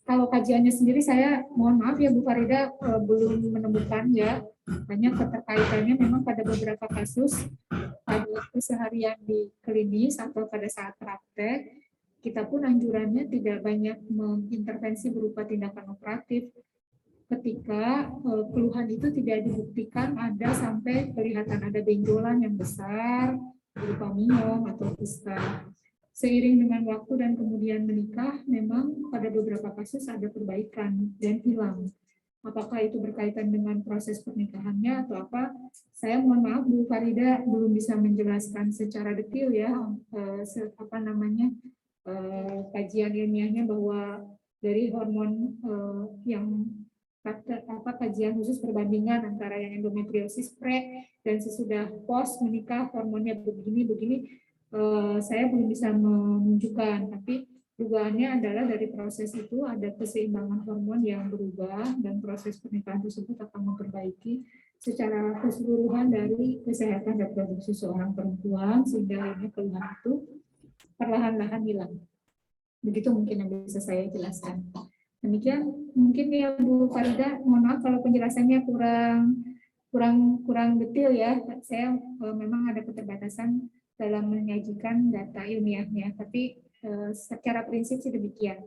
kalau kajiannya sendiri saya mohon maaf ya Bu Farida belum menemukan ya, hanya keterkaitannya memang pada beberapa kasus pada keseharian di klinis atau pada saat praktek kita pun anjurannya tidak banyak mengintervensi berupa tindakan operatif ketika keluhan itu tidak dibuktikan ada sampai kelihatan ada benjolan yang besar berupa miom atau kusta. Seiring dengan waktu dan kemudian menikah, memang pada beberapa kasus ada perbaikan dan hilang. Apakah itu berkaitan dengan proses pernikahannya atau apa? Saya mohon maaf Bu Farida belum bisa menjelaskan secara detail ya kajian ilmiahnya bahwa dari hormon yang kajian khusus perbandingan antara yang endometriosis pre dan sesudah post menikah hormonnya begini. Saya belum bisa menunjukkan, tapi dugaannya adalah dari proses itu ada keseimbangan hormon yang berubah dan proses pernikahan tersebut akan memperbaiki secara keseluruhan dari kesehatan reproduksi seorang perempuan sehingga akhirnya keluhan itu perlahan-lahan hilang. Begitu mungkin yang bisa saya jelaskan. Demikian mungkin ya Bu Farida, mohon maaf kalau penjelasannya kurang detail ya. Saya memang ada keterbatasan dalam menyajikan data ilmiahnya, tapi secara prinsip sih demikian.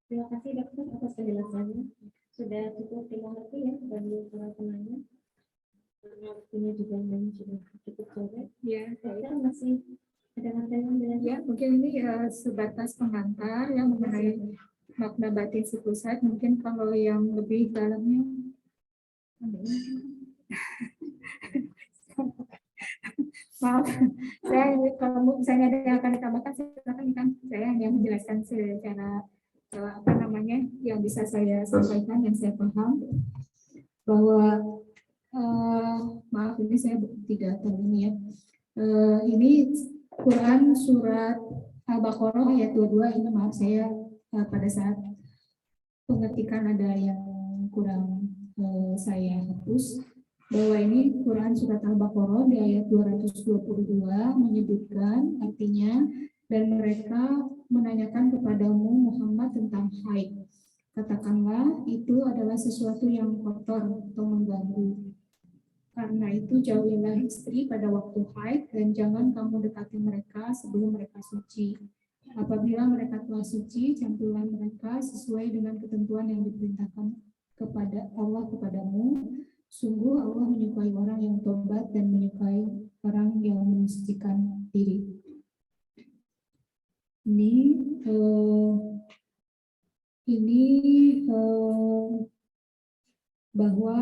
Terima kasih dokter atas penjelasannya. Sudah cukup dimengerti ya bagi para penanya. Karena waktunya juga sudah cukup sore. Ya, Dokter masih ada materi ya mungkin ini sebatas pengantar yang mengenai makna batin siklus haid. Mungkin kalau yang lebih dalamnya, maaf, saya kalau misalnya ada yang akan ditambahkan, silakan kan. Saya hanya menjelaskan secara apa namanya yang bisa saya sampaikan, yang saya paham bahwa maaf ini saya tidak tahu ini ya. Ini Quran surat Al-Baqarah ayat 22, ini maaf saya pada saat pengetikan ada yang kurang saya hapus, bahwa ini Quran surat Al-Baqarah di ayat 222 menyebutkan artinya, dan mereka menanyakan kepadamu Muhammad tentang haid. Katakanlah itu adalah sesuatu yang kotor atau mengganggu. Karena itu jauhilah istri pada waktu haid dan jangan kamu dekati mereka sebelum mereka suci. Apabila mereka telah suci, campulah mereka sesuai dengan ketentuan yang diperintahkan kepada Allah kepadamu. Sungguh Allah menyukai orang yang tobat dan menyukai orang yang mensucikan diri. Ini bahwa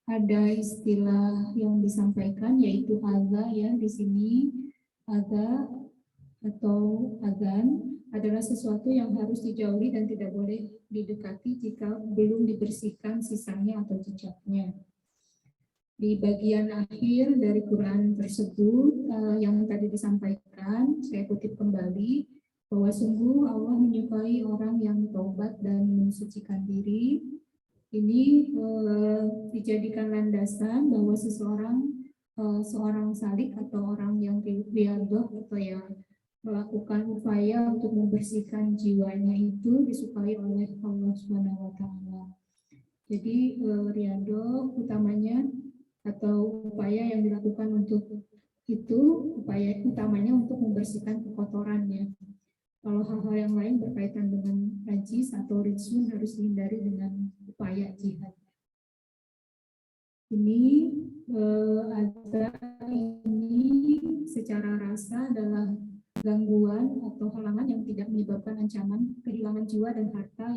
ada istilah yang disampaikan yaitu adza ya di sini. Adza atau azan adalah sesuatu yang harus dijauhi dan tidak boleh didekati jika belum dibersihkan sisanya atau jejaknya. Di bagian akhir dari Quran tersebut yang tadi disampaikan, saya kutip kembali bahwa sungguh Allah menyukai orang yang taubat dan mensucikan diri. Ini dijadikan landasan bahwa seorang salik atau orang yang riyadhah atau yang melakukan upaya untuk membersihkan jiwanya itu disukai oleh Allah Subhanahu wa taala. Jadi riyadhah utamanya atau upaya yang dilakukan untuk itu, upaya utamanya untuk membersihkan kekotorannya. Kalau hal-hal yang lain berkaitan dengan najis atau rijsun harus dihindari dengan upaya jihad. Ini ada ini secara rasa adalah gangguan atau halangan yang tidak menyebabkan ancaman kehilangan jiwa dan harta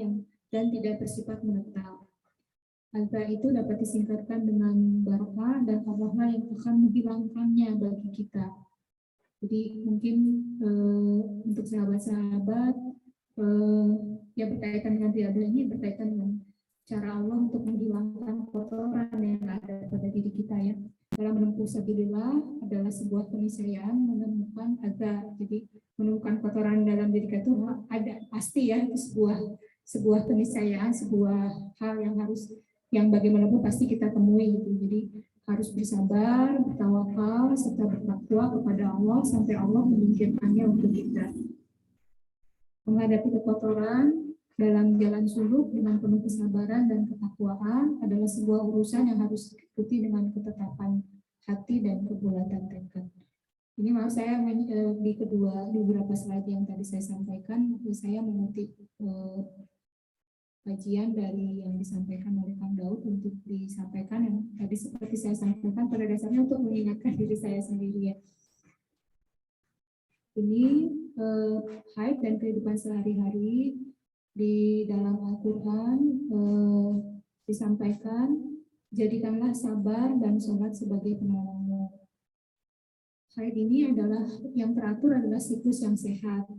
dan tidak bersifat menetap. Azza itu dapat disingkatkan dengan barakah dan Allah yang akan menghilangkannya bagi kita. Jadi mungkin untuk sahabat-sahabat yang berkaitan dengan riyadhah ini berkaitan dengan cara Allah untuk menghilangkan kotoran yang ada pada diri kita ya. Dalam menempuh sabilillah adalah sebuah keniscayaan menemukan azza. Jadi menemukan kotoran dalam diri kita itu ada pasti ya, itu sebuah keniscayaan, sebuah hal yang bagaimanapun pasti kita temui gitu. Jadi harus bersabar, bertawakal, serta bertakwa kepada Allah sampai Allah menyingkirkannya untuk kita. Menghadapi kekotoran dalam jalan suluk dengan penuh kesabaran dan ketakwaan adalah sebuah urusan yang harus diikuti dengan ketetapan hati dan kebulatan tekad. Ini maaf saya di beberapa slide yang tadi saya sampaikan, saya mengutip kajian dari yang disampaikan oleh Kang Daud untuk disampaikan yang tadi seperti saya sampaikan pada dasarnya untuk mengingatkan diri saya sendiri ya. Ini haid dan kehidupan sehari-hari di dalam Al-Quran disampaikan, jadikanlah sabar dan sholat sebagai penolongmu. Haid ini adalah yang teratur adalah siklus yang sehat.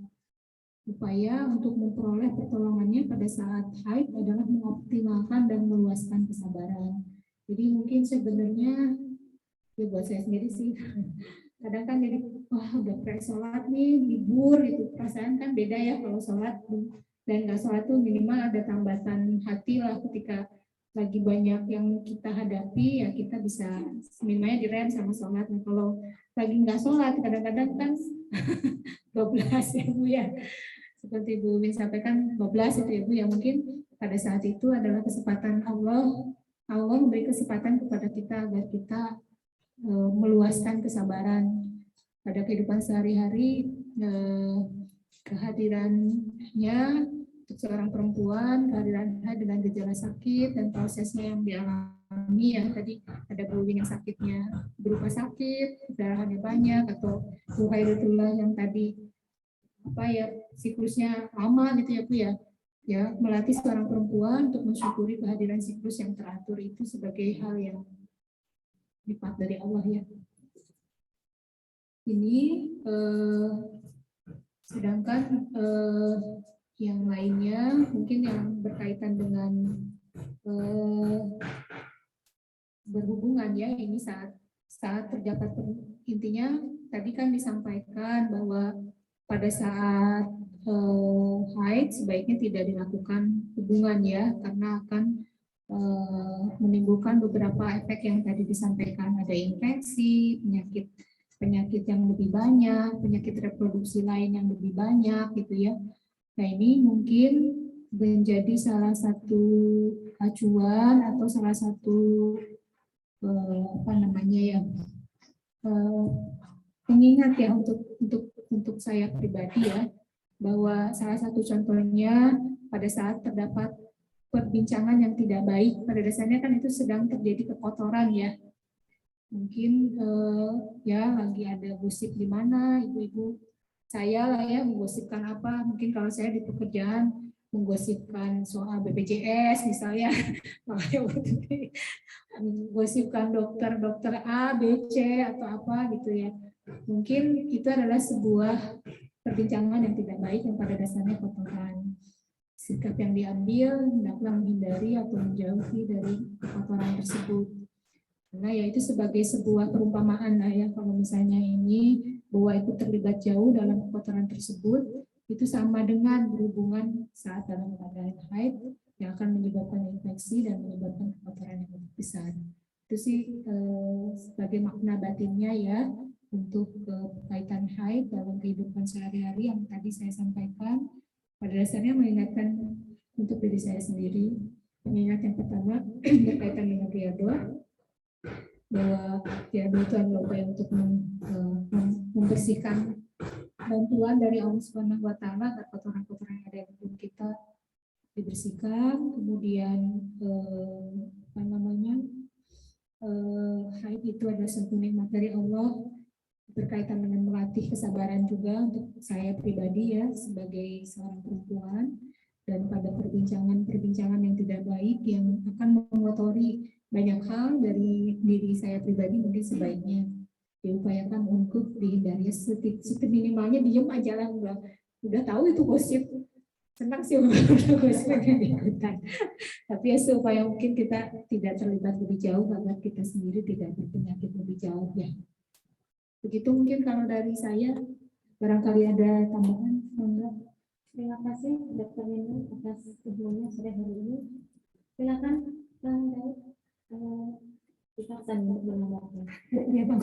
Upaya untuk memperoleh pertolongannya pada saat haid adalah mengoptimalkan dan meluaskan kesabaran. Jadi mungkin sebenarnya ya buat saya sendiri sih kadang kan jadi wah udah kayak sholat nih libur gitu, perasaan kan beda ya kalau sholat dan nggak sholat tuh minimal ada tambatan hati lah ketika lagi banyak yang kita hadapi ya kita bisa minimalnya direm sama sholat. Nah, kalau lagi nggak sholat kadang-kadang kan 12 ya Bu ya. Seperti Bu Min sampaikan 12 itu ya Bu, yang mungkin pada saat itu adalah kesempatan Allah memberi kesempatan kepada kita agar kita meluaskan kesabaran pada kehidupan sehari-hari. kehadirannya untuk seorang perempuan, kehadiran dengan gejala sakit dan prosesnya yang dialami, yang tadi ada bullying yang sakitnya berupa sakit, perdarahannya banyak, atau buhairatullah yang tadi siklusnya lama gitu ya Bu ya, melatih seorang perempuan untuk mensyukuri kehadiran siklus yang teratur itu sebagai hal yang nikmat dari Allah ya. Ini sedangkan yang lainnya mungkin yang berkaitan dengan berhubungan ya, ini saat terdapat, intinya tadi kan disampaikan bahwa pada saat haid sebaiknya tidak dilakukan hubungan ya, karena akan menimbulkan beberapa efek yang tadi disampaikan, ada infeksi, penyakit yang lebih banyak, penyakit reproduksi lain yang lebih banyak gitu ya. Nah ini mungkin menjadi salah satu acuan atau salah satu pengingat ya untuk saya pribadi ya, bahwa salah satu contohnya pada saat terdapat perbincangan yang tidak baik, pada dasarnya kan itu sedang terjadi kekotoran ya. Mungkin ya lagi ada gosip di mana, ibu-ibu saya lah ya menggosipkan apa, mungkin kalau saya di pekerjaan menggosipkan soal BPJS misalnya, menggosipkan dokter A, B, C atau apa gitu ya. Mungkin itu adalah sebuah perbincangan yang tidak baik yang pada dasarnya kotoran. Sikap yang diambil hendaklah menghindari atau menjauhi dari kotoran tersebut. Karena ya itu sebagai sebuah perumpamaan lah ya, kalau misalnya ini bahwa itu terlibat jauh dalam kotoran tersebut, itu sama dengan berhubungan saat dalam keadaan haid yang akan menyebabkan infeksi dan menyebabkan kotoran yang lebih besar. Itu sih sebagai makna batinnya ya untuk kaitan haid dalam kehidupan sehari-hari yang tadi saya sampaikan. Pada dasarnya mengingatkan untuk diri saya sendiri. Pengingat yang pertama berkaitan dengan riyadhah, bahwa riyadhah itu adalah upaya untuk membersihkan bantuan dari Allah Subhanahu wa taala agar kotoran-kotoran yang ada di tubuh kita dibersihkan. Kemudian haid itu adalah suatu nikmat dari Allah, berkaitan dengan melatih kesabaran juga untuk saya pribadi ya sebagai seorang perempuan, dan pada perbincangan yang tidak baik yang akan mengotori banyak hal dari diri saya pribadi, mungkin sebaiknya diupayakan untuk dihindari, seminimalnya diem aja lah, udah tahu itu gosip, senang sih udah gosip yang diikutan, tapi ya supaya mungkin kita tidak terlibat lebih jauh agar kita sendiri tidak berpenyakit lebih jauh ya. Begitu mungkin kalau dari saya, barangkali ada tambahan. Terima kasih Dr. Nina atas ilmunya sore hari ini. Silakan Kang Daud, dipaksakan untuk menambahkan. Ya, Bang.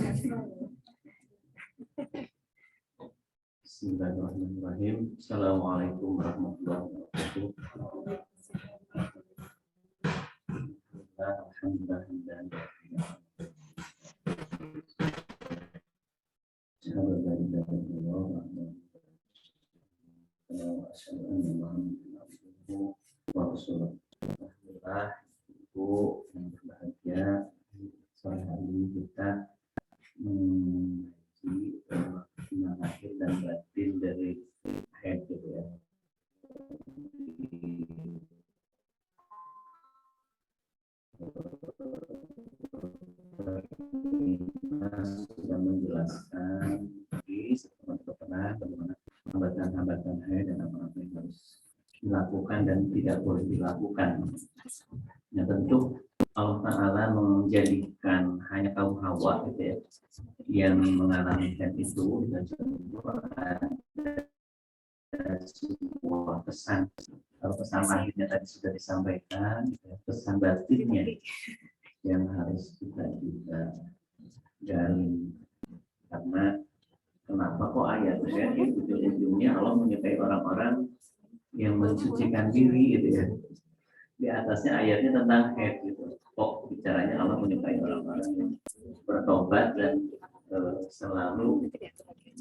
Bismillahirrahmanirrahim. Assalamualaikum warahmatullahi wabarakatuh. Alhamdulillah. Ibu yang berbahagia, sore hari ini kita mengaji tentang lahir dan batin dari haid gitu ya. Sudah menjelaskan di setelah bagaimana hambatan-hambatan haid dan apa-apa yang harus dilakukan dan tidak boleh dilakukan. Ya tentu Allah Ta'ala menjadikan hanya kaum Hawa gitu ya, yang mengalami haid itu, dan ada sebuah pesan. Kalau pesan lahirnya tadi sudah disampaikan, pesan batinnya yang harus kita juga gali. Karena kenapa kok ayatnya ujung-ujungnya Allah menyukai orang-orang yang mensucikan diri gitu ya. Di atasnya ayatnya tentang haid gitu. Kok bicaranya Allah menyukai orang-orang yang bertobat dan selalu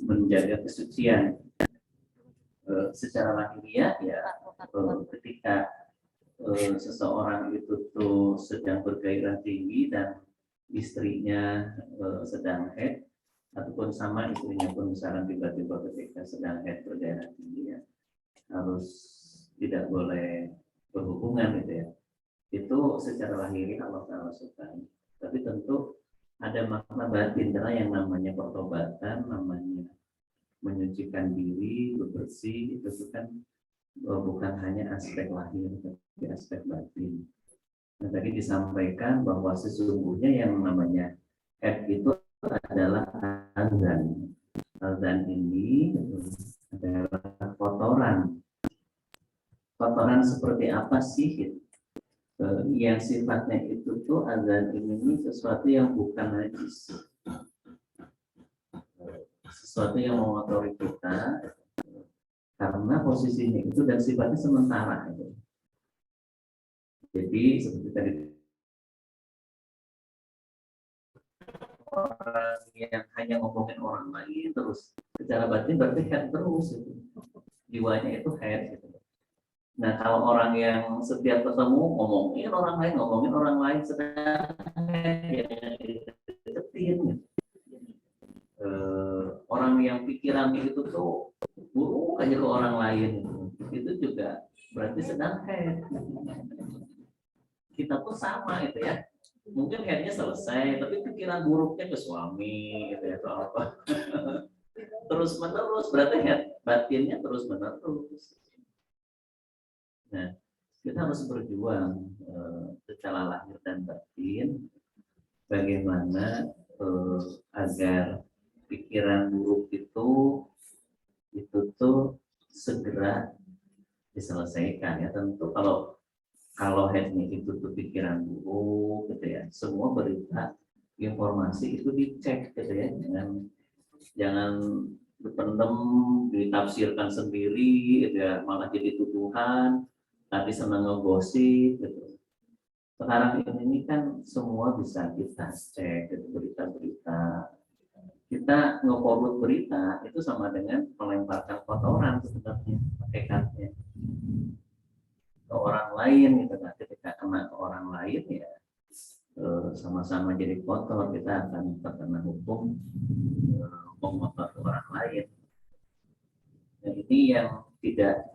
menjaga kesucian. Secara lahiriah ya, ketika seseorang itu tuh sedang bergairah tinggi dan istrinya sedang haid, ataupun sama istrinya pun misalnya tiba-tiba ketika sedang haid bergairah tinggi ya, harus tidak boleh berhubungan gitu ya. Itu secara lahiri Allah Ta'ala suka. Tapi tentu ada makna batin karena yang namanya pertobatan, namanya menyucikan diri, bersih, itu kan bukan hanya aspek lahir, tapi aspek batin. Nah, tadi disampaikan bahwa sesungguhnya yang namanya haid itu adalah azan. Azan ini adalah kotoran. Kotoran seperti apa sih? Yang sifatnya itu tuh azan ini sesuatu yang bukan najis. Sesuatu yang mengotori kita, karena posisinya itu dan sifatnya sementara. Jadi seperti tadi orang yang hanya ngomongin orang lain terus secara batin berarti head terus gitu. Jiwanya itu head gitu. Nah kalau orang yang setiap ketemu ngomongin orang lain sedang head deketin gitu. Orang yang pikirannya itu tuh buruk aja ke orang lain itu juga berarti sedang head. Kita pun sama itu ya, mungkin headnya selesai tapi pikiran buruknya ke suami gitu ya, atau apa terus menerus berarti head batinnya terus menerus. Nah kita harus berjuang secara lahir dan batin bagaimana agar pikiran buruk itu tuh segera diselesaikan ya. Tentu kalau headnya itu tuh pikiran buruk gitu ya, semua berita informasi itu dicek gitu ya, jangan dipendem, ditafsirkan sendiri gitu ya, malah jadi tuduhan, tadi senang ngegosip gitu. Sekarang ini kan semua bisa kita cek gitu, berita-berita. Kita nge-forward berita itu sama dengan melemparkan kotoran sebenarnya hakikatnya ke orang lain gitu kan. Ketika kena ke orang lain ya sama-sama jadi kotor, kita akan terkena hukum mengotor ke orang lain. Dan ini yang tidak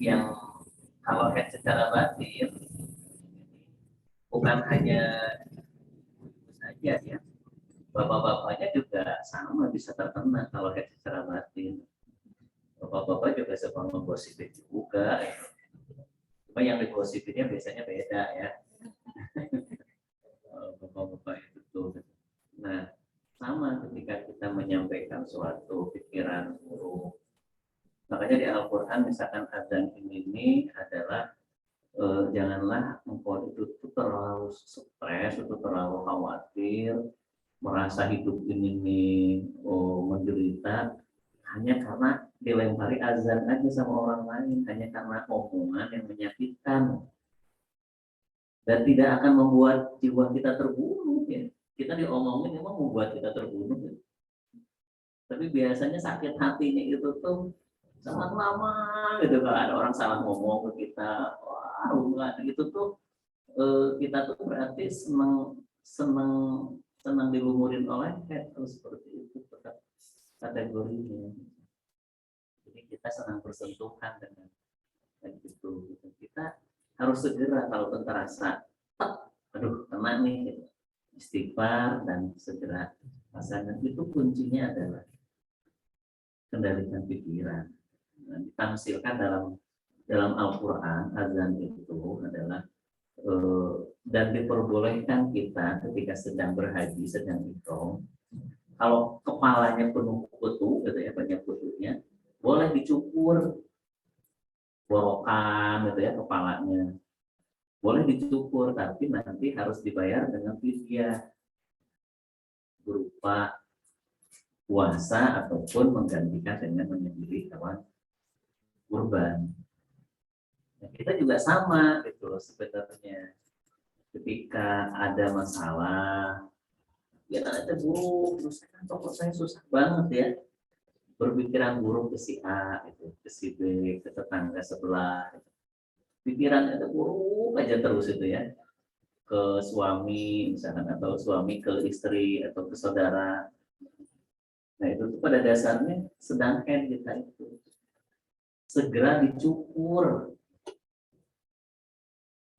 yang kalau head secara batin bukan hanya saja ya, bapak-bapaknya juga sama bisa terkena kalau head secara batin. Bapak-bapak juga suka menggosipin juga. Cuma yang digosipinnya biasanya beda ya. Bapak-bapak itu tuh. Nah, sama ketika kita menyampaikan suatu pikiran buruk. Makanya di Al-Quran misalkan azan ini adalah janganlah engkau itu terlalu stres, itu terlalu khawatir, merasa hidup ini menderita hanya karena dilempari azan aja sama orang lain, hanya karena omongan yang menyakitkan dan tidak akan membuat jiwa kita terbunuh ya. Kita diomongin memang membuat kita terbunuh ya. Tapi biasanya sakit hatinya itu tuh sangat lama gitu, kalau ada orang salah ngomong ke kita, wah itu tuh kita tuh berarti senang dilumurin oleh head, seperti itu kategorinya. Jadi kita senang bersentuhan dengan itu. Kita harus segera kalau terasa, aduh kena nih, gitu. Istighfar dan segera pasangan. Itu kuncinya adalah kendalikan pikiran. Nah, ditamsilkan dalam Al-Quran, azan itu adalah dan diperbolehkan kita ketika sedang berhaji, sedang ihram, kalau kepalanya penuh kutu gitu ya, banyak kutunya, boleh dicukur borokan gitu ya kepalanya, boleh dicukur, tapi nanti harus dibayar dengan fidyah berupa puasa ataupun menggantikan dengan menyembelih hewan kurban. Nah, kita juga sama gitu sebenarnya. Ketika ada masalah pikiran itu buruk, terus kan kok saya susah banget ya berpikiran buruk ke si A, gitu, ke si B, ke tetangga sebelah. Gitu. Pikiran itu buruk aja terus itu ya, ke suami misalkan, atau suami ke istri, atau ke saudara. Nah itu tuh pada dasarnya sedang head kita itu segera dicukur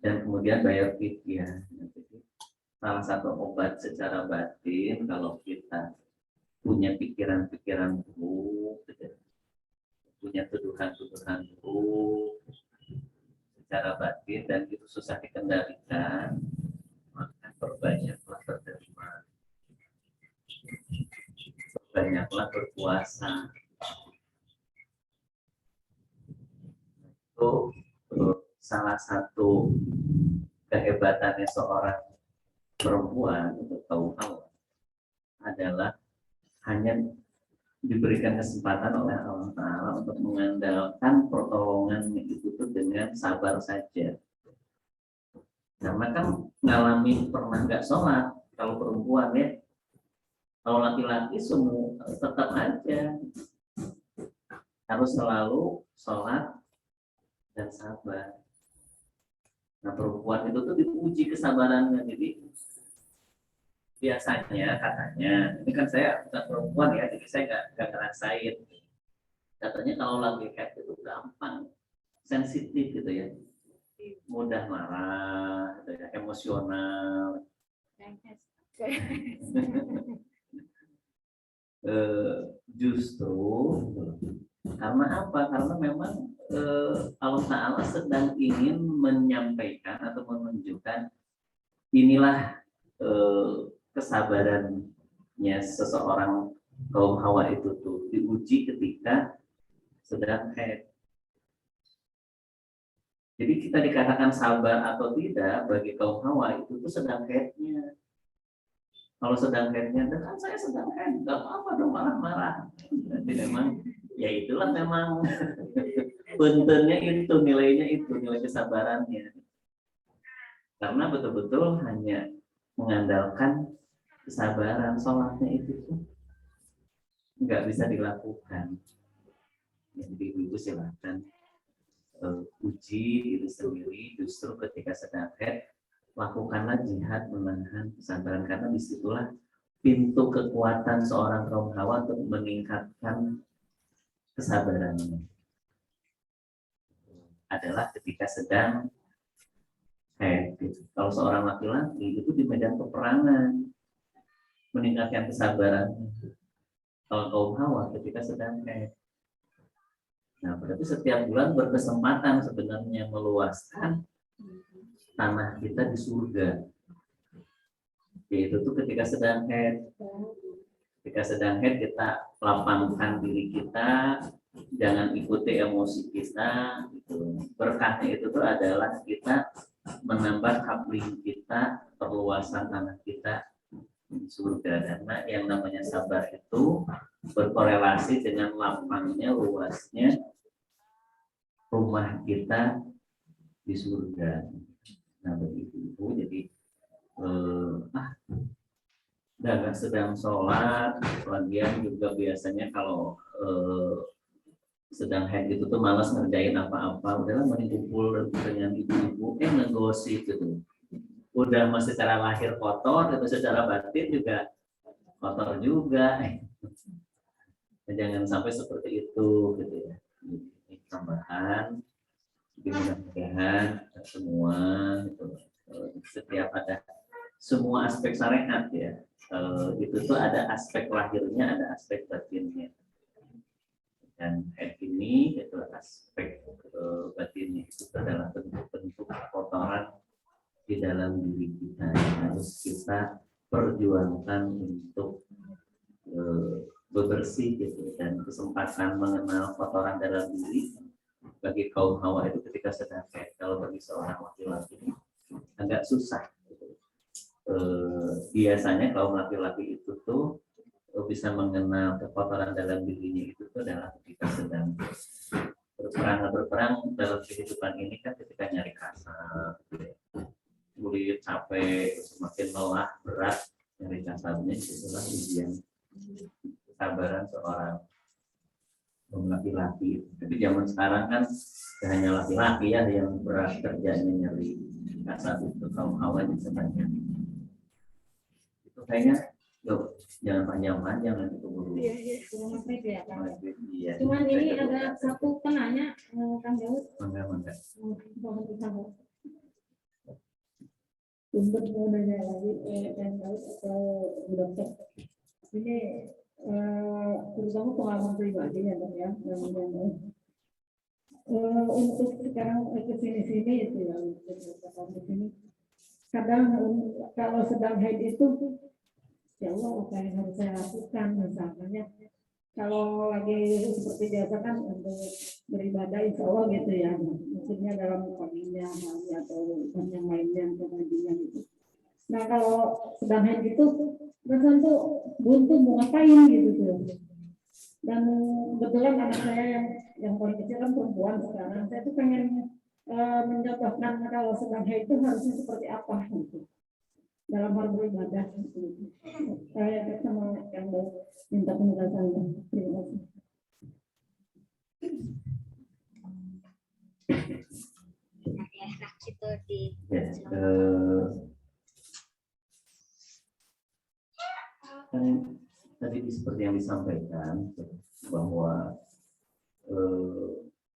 dan kemudian bayar fikih. Salah satu obat secara batin kalau kita punya pikiran-pikiran buruk, punya tuduhan-tuduhan buruk secara batin dan itu susah dikendalikan, maka perbanyaklah berderma, perbanyaklah berpuasa. Itu salah satu kehebatannya seorang perempuan untuk kaum hawa adalah hanya diberikan kesempatan oleh Allah Ta'ala untuk mengandalkan pertolongan itu dengan sabar saja. Karena kan ngalami pernah nggak sholat kalau perempuan ya, kalau laki-laki semua tetap aja harus selalu sholat dan sabar. Nah perempuan itu tuh diuji kesabarannya. Jadi biasanya katanya, ini kan saya bukan perempuan ya, jadi saya nggak ngerasain. Katanya kalau lagi head itu gampang, sensitif gitu ya, mudah marah, gitu ya, emosional. Justru karena apa? Karena memang Allah Ta'ala sedang ingin menyampaikan atau menunjukkan inilah kesabarannya seseorang kaum hawa itu tuh diuji ketika sedang haid. Jadi kita dikatakan sabar atau tidak bagi kaum hawa itu tuh sedang haidnya. Kalau sedang haidnya, kan saya sedang haid, nggak apa-apa dong marah-marah. Jadi memang ya itulah memang puntennya itu, nilainya itu, nilai kesabarannya. Karena betul-betul hanya mengandalkan kesabaran, sholatnya itu tuh nggak bisa dilakukan. Jadi ibu silakan uji diri sendiri, justru ketika sedang haid lakukanlah jihad menahan kesabaran, karena disitulah pintu kekuatan seorang kaum hawa untuk meningkatkan kesabarannya adalah ketika sedang haid. Kalau seorang laki-laki itu di medan peperangan meningkatkan kesabaran. Kalau kaum hawa ketika sedang haid. Nah, berarti setiap bulan berkesempatan sebenarnya meluaskan tanah kita di surga. Yaitu tuh ketika sedang haid. Ketika sedang haid kita lapangkan diri kita, jangan ikuti emosi kita. Gitu. Berkahnya itu tuh adalah kita menambah coupling kita, perluasan tanah kita di surga. Karena yang namanya sabar itu berkorelasi dengan lapangnya, luasnya rumah kita di surga. Nah begitu Ibu, jadi dagang sedang sholat, lagian juga biasanya kalau sedang haid itu tuh malas ngerjain apa-apa, udahlah mending kumpul dengan ibu-ibu, ngegosip gitu. Udah masih secara lahir kotor, itu secara batin juga kotor juga. Jangan sampai seperti itu gitu ya. Ini tambahan, mudah-mudahan semua gitu. Setiap ada semua aspek syariat ya, itu tuh ada aspek lahirnya, ada aspek batinnya. Dan haid ini itu aspek batinnya itu adalah bentuk-bentuk kotoran di dalam diri kita yang harus kita perjuangkan untuk bebersih gitu. Dan kesempatan mengenal kotoran dalam diri bagi kaum hawa itu ketika sedang haid. Kalau bagi seorang laki-laki agak susah gitu. Biasanya kaum laki-laki itu tuh bisa mengenal kotoran dalam dirinya itu tuh adalah ketika sedang berperang dalam kehidupan ini kan, ketika nyari kasar, kulit capek, semakin lelah, berat, nyari hari kasarnya itulah ujian kesabaran seorang laki-laki. Tapi zaman sekarang kan hanya laki-laki ya yang berat kerjanya nyari kasar itu, kaum hawa juga banyak. Itu kayaknya yuk jangan panjang-panjang nanti keburu. Iya. Cuman ini ada satu penanya, Kang Daud. Mangga. Untuk mau nanya lagi, Kang Daud atau Bu Dokter, ini terutama pengalaman pribadi ya Dok ya, untuk sekarang kesini-sini itu ya, untuk sini kadang kalau sedang haid itu ya Allah apa yang harus saya lakukan, misalnya kalau lagi seperti biasa kan untuk beribadah insya Allah gitu ya, maksudnya dalam paginya atau yang lainnya pengajian gitu. Nah kalau sedang haid gitu rasanya tuh buntu mau ngapain gitu tuh. Dan kebetulan anak saya yang paling kecil kan perempuan sekarang, saya tuh pengen mencontohkan kalau sedang haid itu harusnya seperti apa gitu dalam hal beribadah gitu. Saya sama yang minta penjelasan. Terima kasih. Ya, kan tadi seperti yang disampaikan bahwa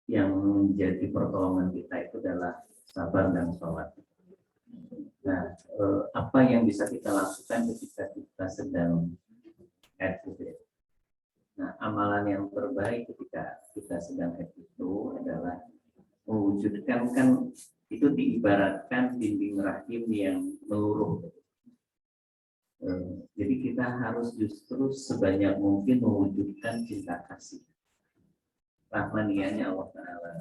yang menjadi pertolongan kita itu adalah sabar dan sholat. Nah, apa yang bisa kita lakukan ketika kita sedang haid gitu ya? Nah, amalan yang terbaik ketika kita sedang haid itu adalah mewujudkan, kan itu diibaratkan dinding rahim yang meluruh. Jadi kita harus justru sebanyak mungkin mewujudkan cinta kasih rahmaniannya Allah Ta'ala.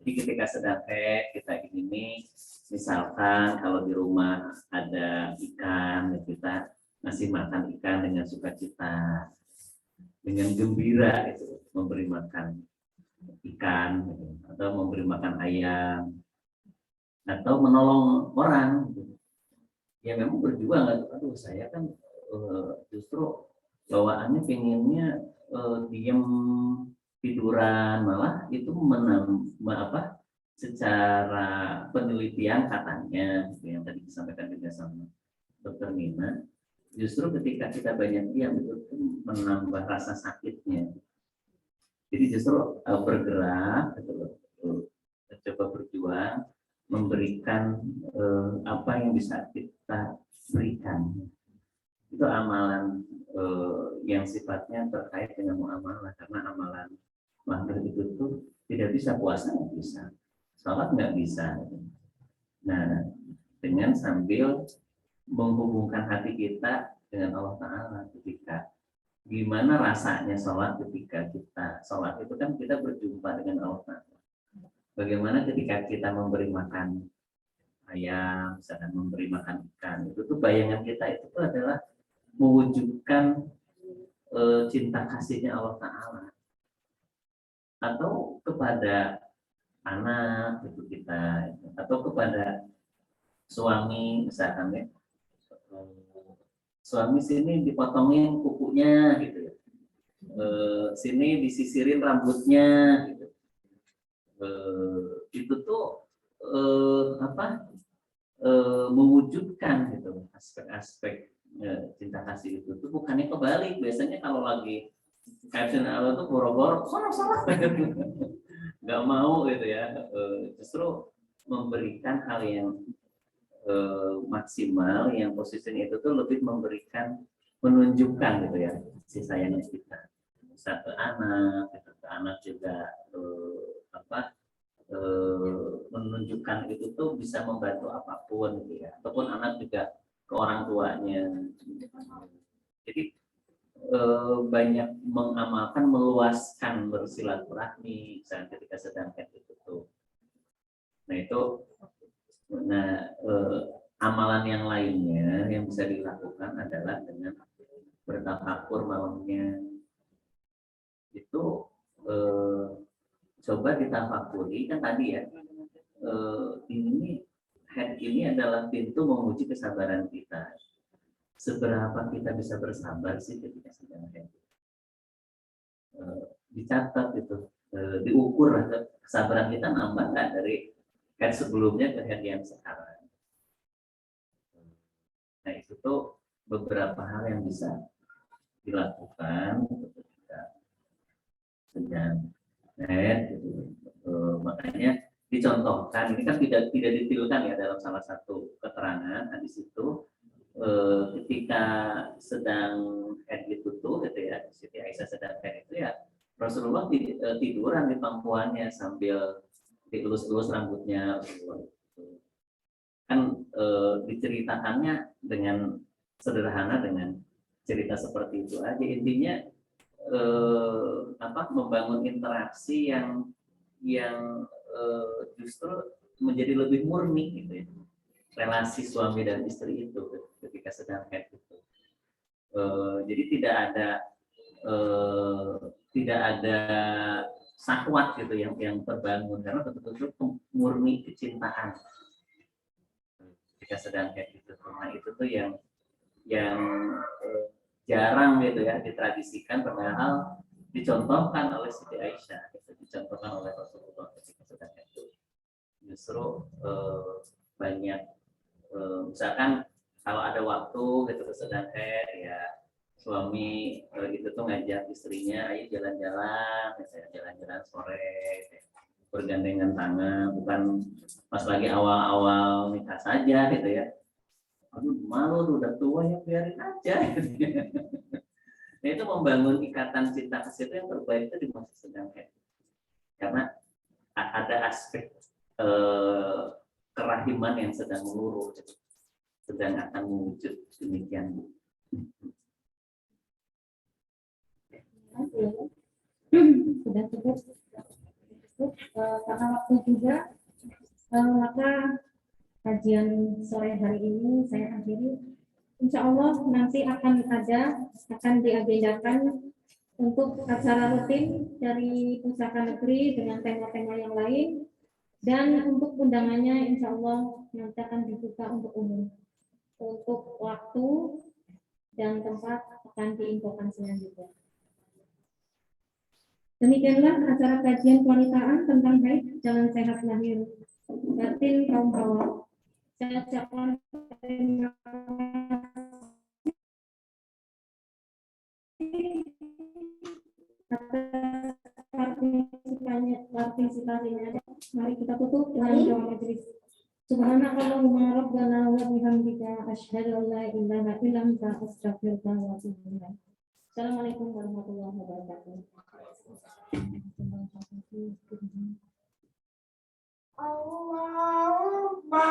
Jadi ketika sedang haid kita ini, misalkan kalau di rumah ada ikan, kita ngasih makan ikan dengan sukacita, dengan gembira itu, memberi makan ikan atau memberi makan ayam atau menolong orang. Ya memang berjuang, aduh saya kan justru bawaannya pengennya diem tiduran, malah itu secara penelitian katanya yang tadi disampaikan juga sama Dokter Nina, justru ketika kita banyak diam itu menambah rasa sakitnya. Jadi justru bergerak, coba berjuang, memberikan apa yang bisa kita berikan. Itu amalan yang sifatnya terkait dengan muamalah, karena amalan maghrib itu tuh tidak bisa, puasa nggak bisa, sholat nggak bisa. Nah, dengan sambil menghubungkan hati kita dengan Allah Ta'ala, ketika gimana rasanya sholat, ketika kita sholat itu kan kita berjumpa dengan Allah Ta'ala. Bagaimana ketika kita memberi makan ayam, misalkan memberi makan ikan, itu tuh bayangan kita itu tuh adalah mewujudkan cinta kasihnya Allah Ta'ala. Atau kepada anak itu kita, atau kepada suami misalkan ya, suami sini dipotongin kukunya gitu ya, sini disisirin rambutnya gitu. Itu tuh mewujudkan gitu aspek-aspek cinta kasih itu tuh bukannya kebalik. Biasanya kalau lagi caption Allah tuh boro-boro salah nggak mau gitu ya, justru memberikan hal yang maksimal, yang posisinya itu tuh lebih memberikan, menunjukkan gitu ya si sayangnya kita bisa ke anak, ke anak juga menunjukkan itu tuh bisa membantu apapun gitu ya, ataupun anak juga ke orang tuanya. Jadi banyak mengamalkan, meluaskan bersilaturahmi misalnya ketika sedang haid itu tuh. Nah itu, amalan yang lainnya yang bisa dilakukan adalah dengan bertafakur malamnya. Itu coba ditafakuri, kan tadi ya, ini haid ini adalah pintu menguji kesabaran kita. seberapa kita bisa bersabar sih ketika sedang haid. Dicatat itu, diukur kesabaran kita nambah nggak dari haid sebelumnya ke haid yang sekarang. Nah itu tuh beberapa hal yang bisa dilakukan ketika sedang haid gitu. Makanya dicontohkan, ini kan tidak ditirukan ya dalam salah satu keterangan hadis itu, ketika sedang haid itu tuh gitu ya, Siti Aisyah sedang haid itu ya Rasulullah tiduran di pangkuannya sambil dielus-elus rambutnya. Kan diceritakannya dengan sederhana dengan cerita seperti itu aja, intinya membangun interaksi yang justru menjadi lebih murni gitu ya, relasi suami dan istri itu ketika sedang haid itu. Jadi tidak ada syahwat gitu yang terbangun, karena betul-betul murni kecintaan ketika sedang haid itu. Nah itu tuh yang jarang gitu ya ditradisikan, padahal dicontohkan oleh Siti Aisyah, gitu, dicontohkan oleh Rasulullah ketika sedang haid itu. Justru banyak misalkan kalau ada waktu gitu sedang haid ya, suami itu tuh ngajak istrinya, ayo jalan-jalan, misalnya jalan-jalan sore, bergandengan tangan, bukan pas lagi awal-awal nikah saja gitu ya. Aduh malu udah tua ya, biarin aja. Nah itu membangun ikatan cinta kasih itu yang terbaik itu di masa sedang haid, karena ada aspek kerahiman yang sedang meluruh, sedang akan mewujud demikian. Sudah cukup. Karena waktu juga, maka kajian sore hari ini saya akhiri. Insya Allah nanti akan diagendakan untuk acara rutin dari Pusaka Negeri dengan tema-tema yang lain, dan untuk undangannya insya Allah nanti akan dibuka untuk umum. Untuk waktu dan tempat akan diinfokan selanjutnya. Demikianlah acara kajian kewanitaan tentang haid, jalan sehat lahir batin kaum hawa. Saya ucapkan terima kasih atas partisipasinya. Mari kita tutup dengan doa majelis. Subhanakallahumma rabbana wa bihamdika asyhadu an la ilaha illa anta astaghfiruka wa atubu ilaik. Assalamualaikum warahmatullahi wabarakatuh. Allahumma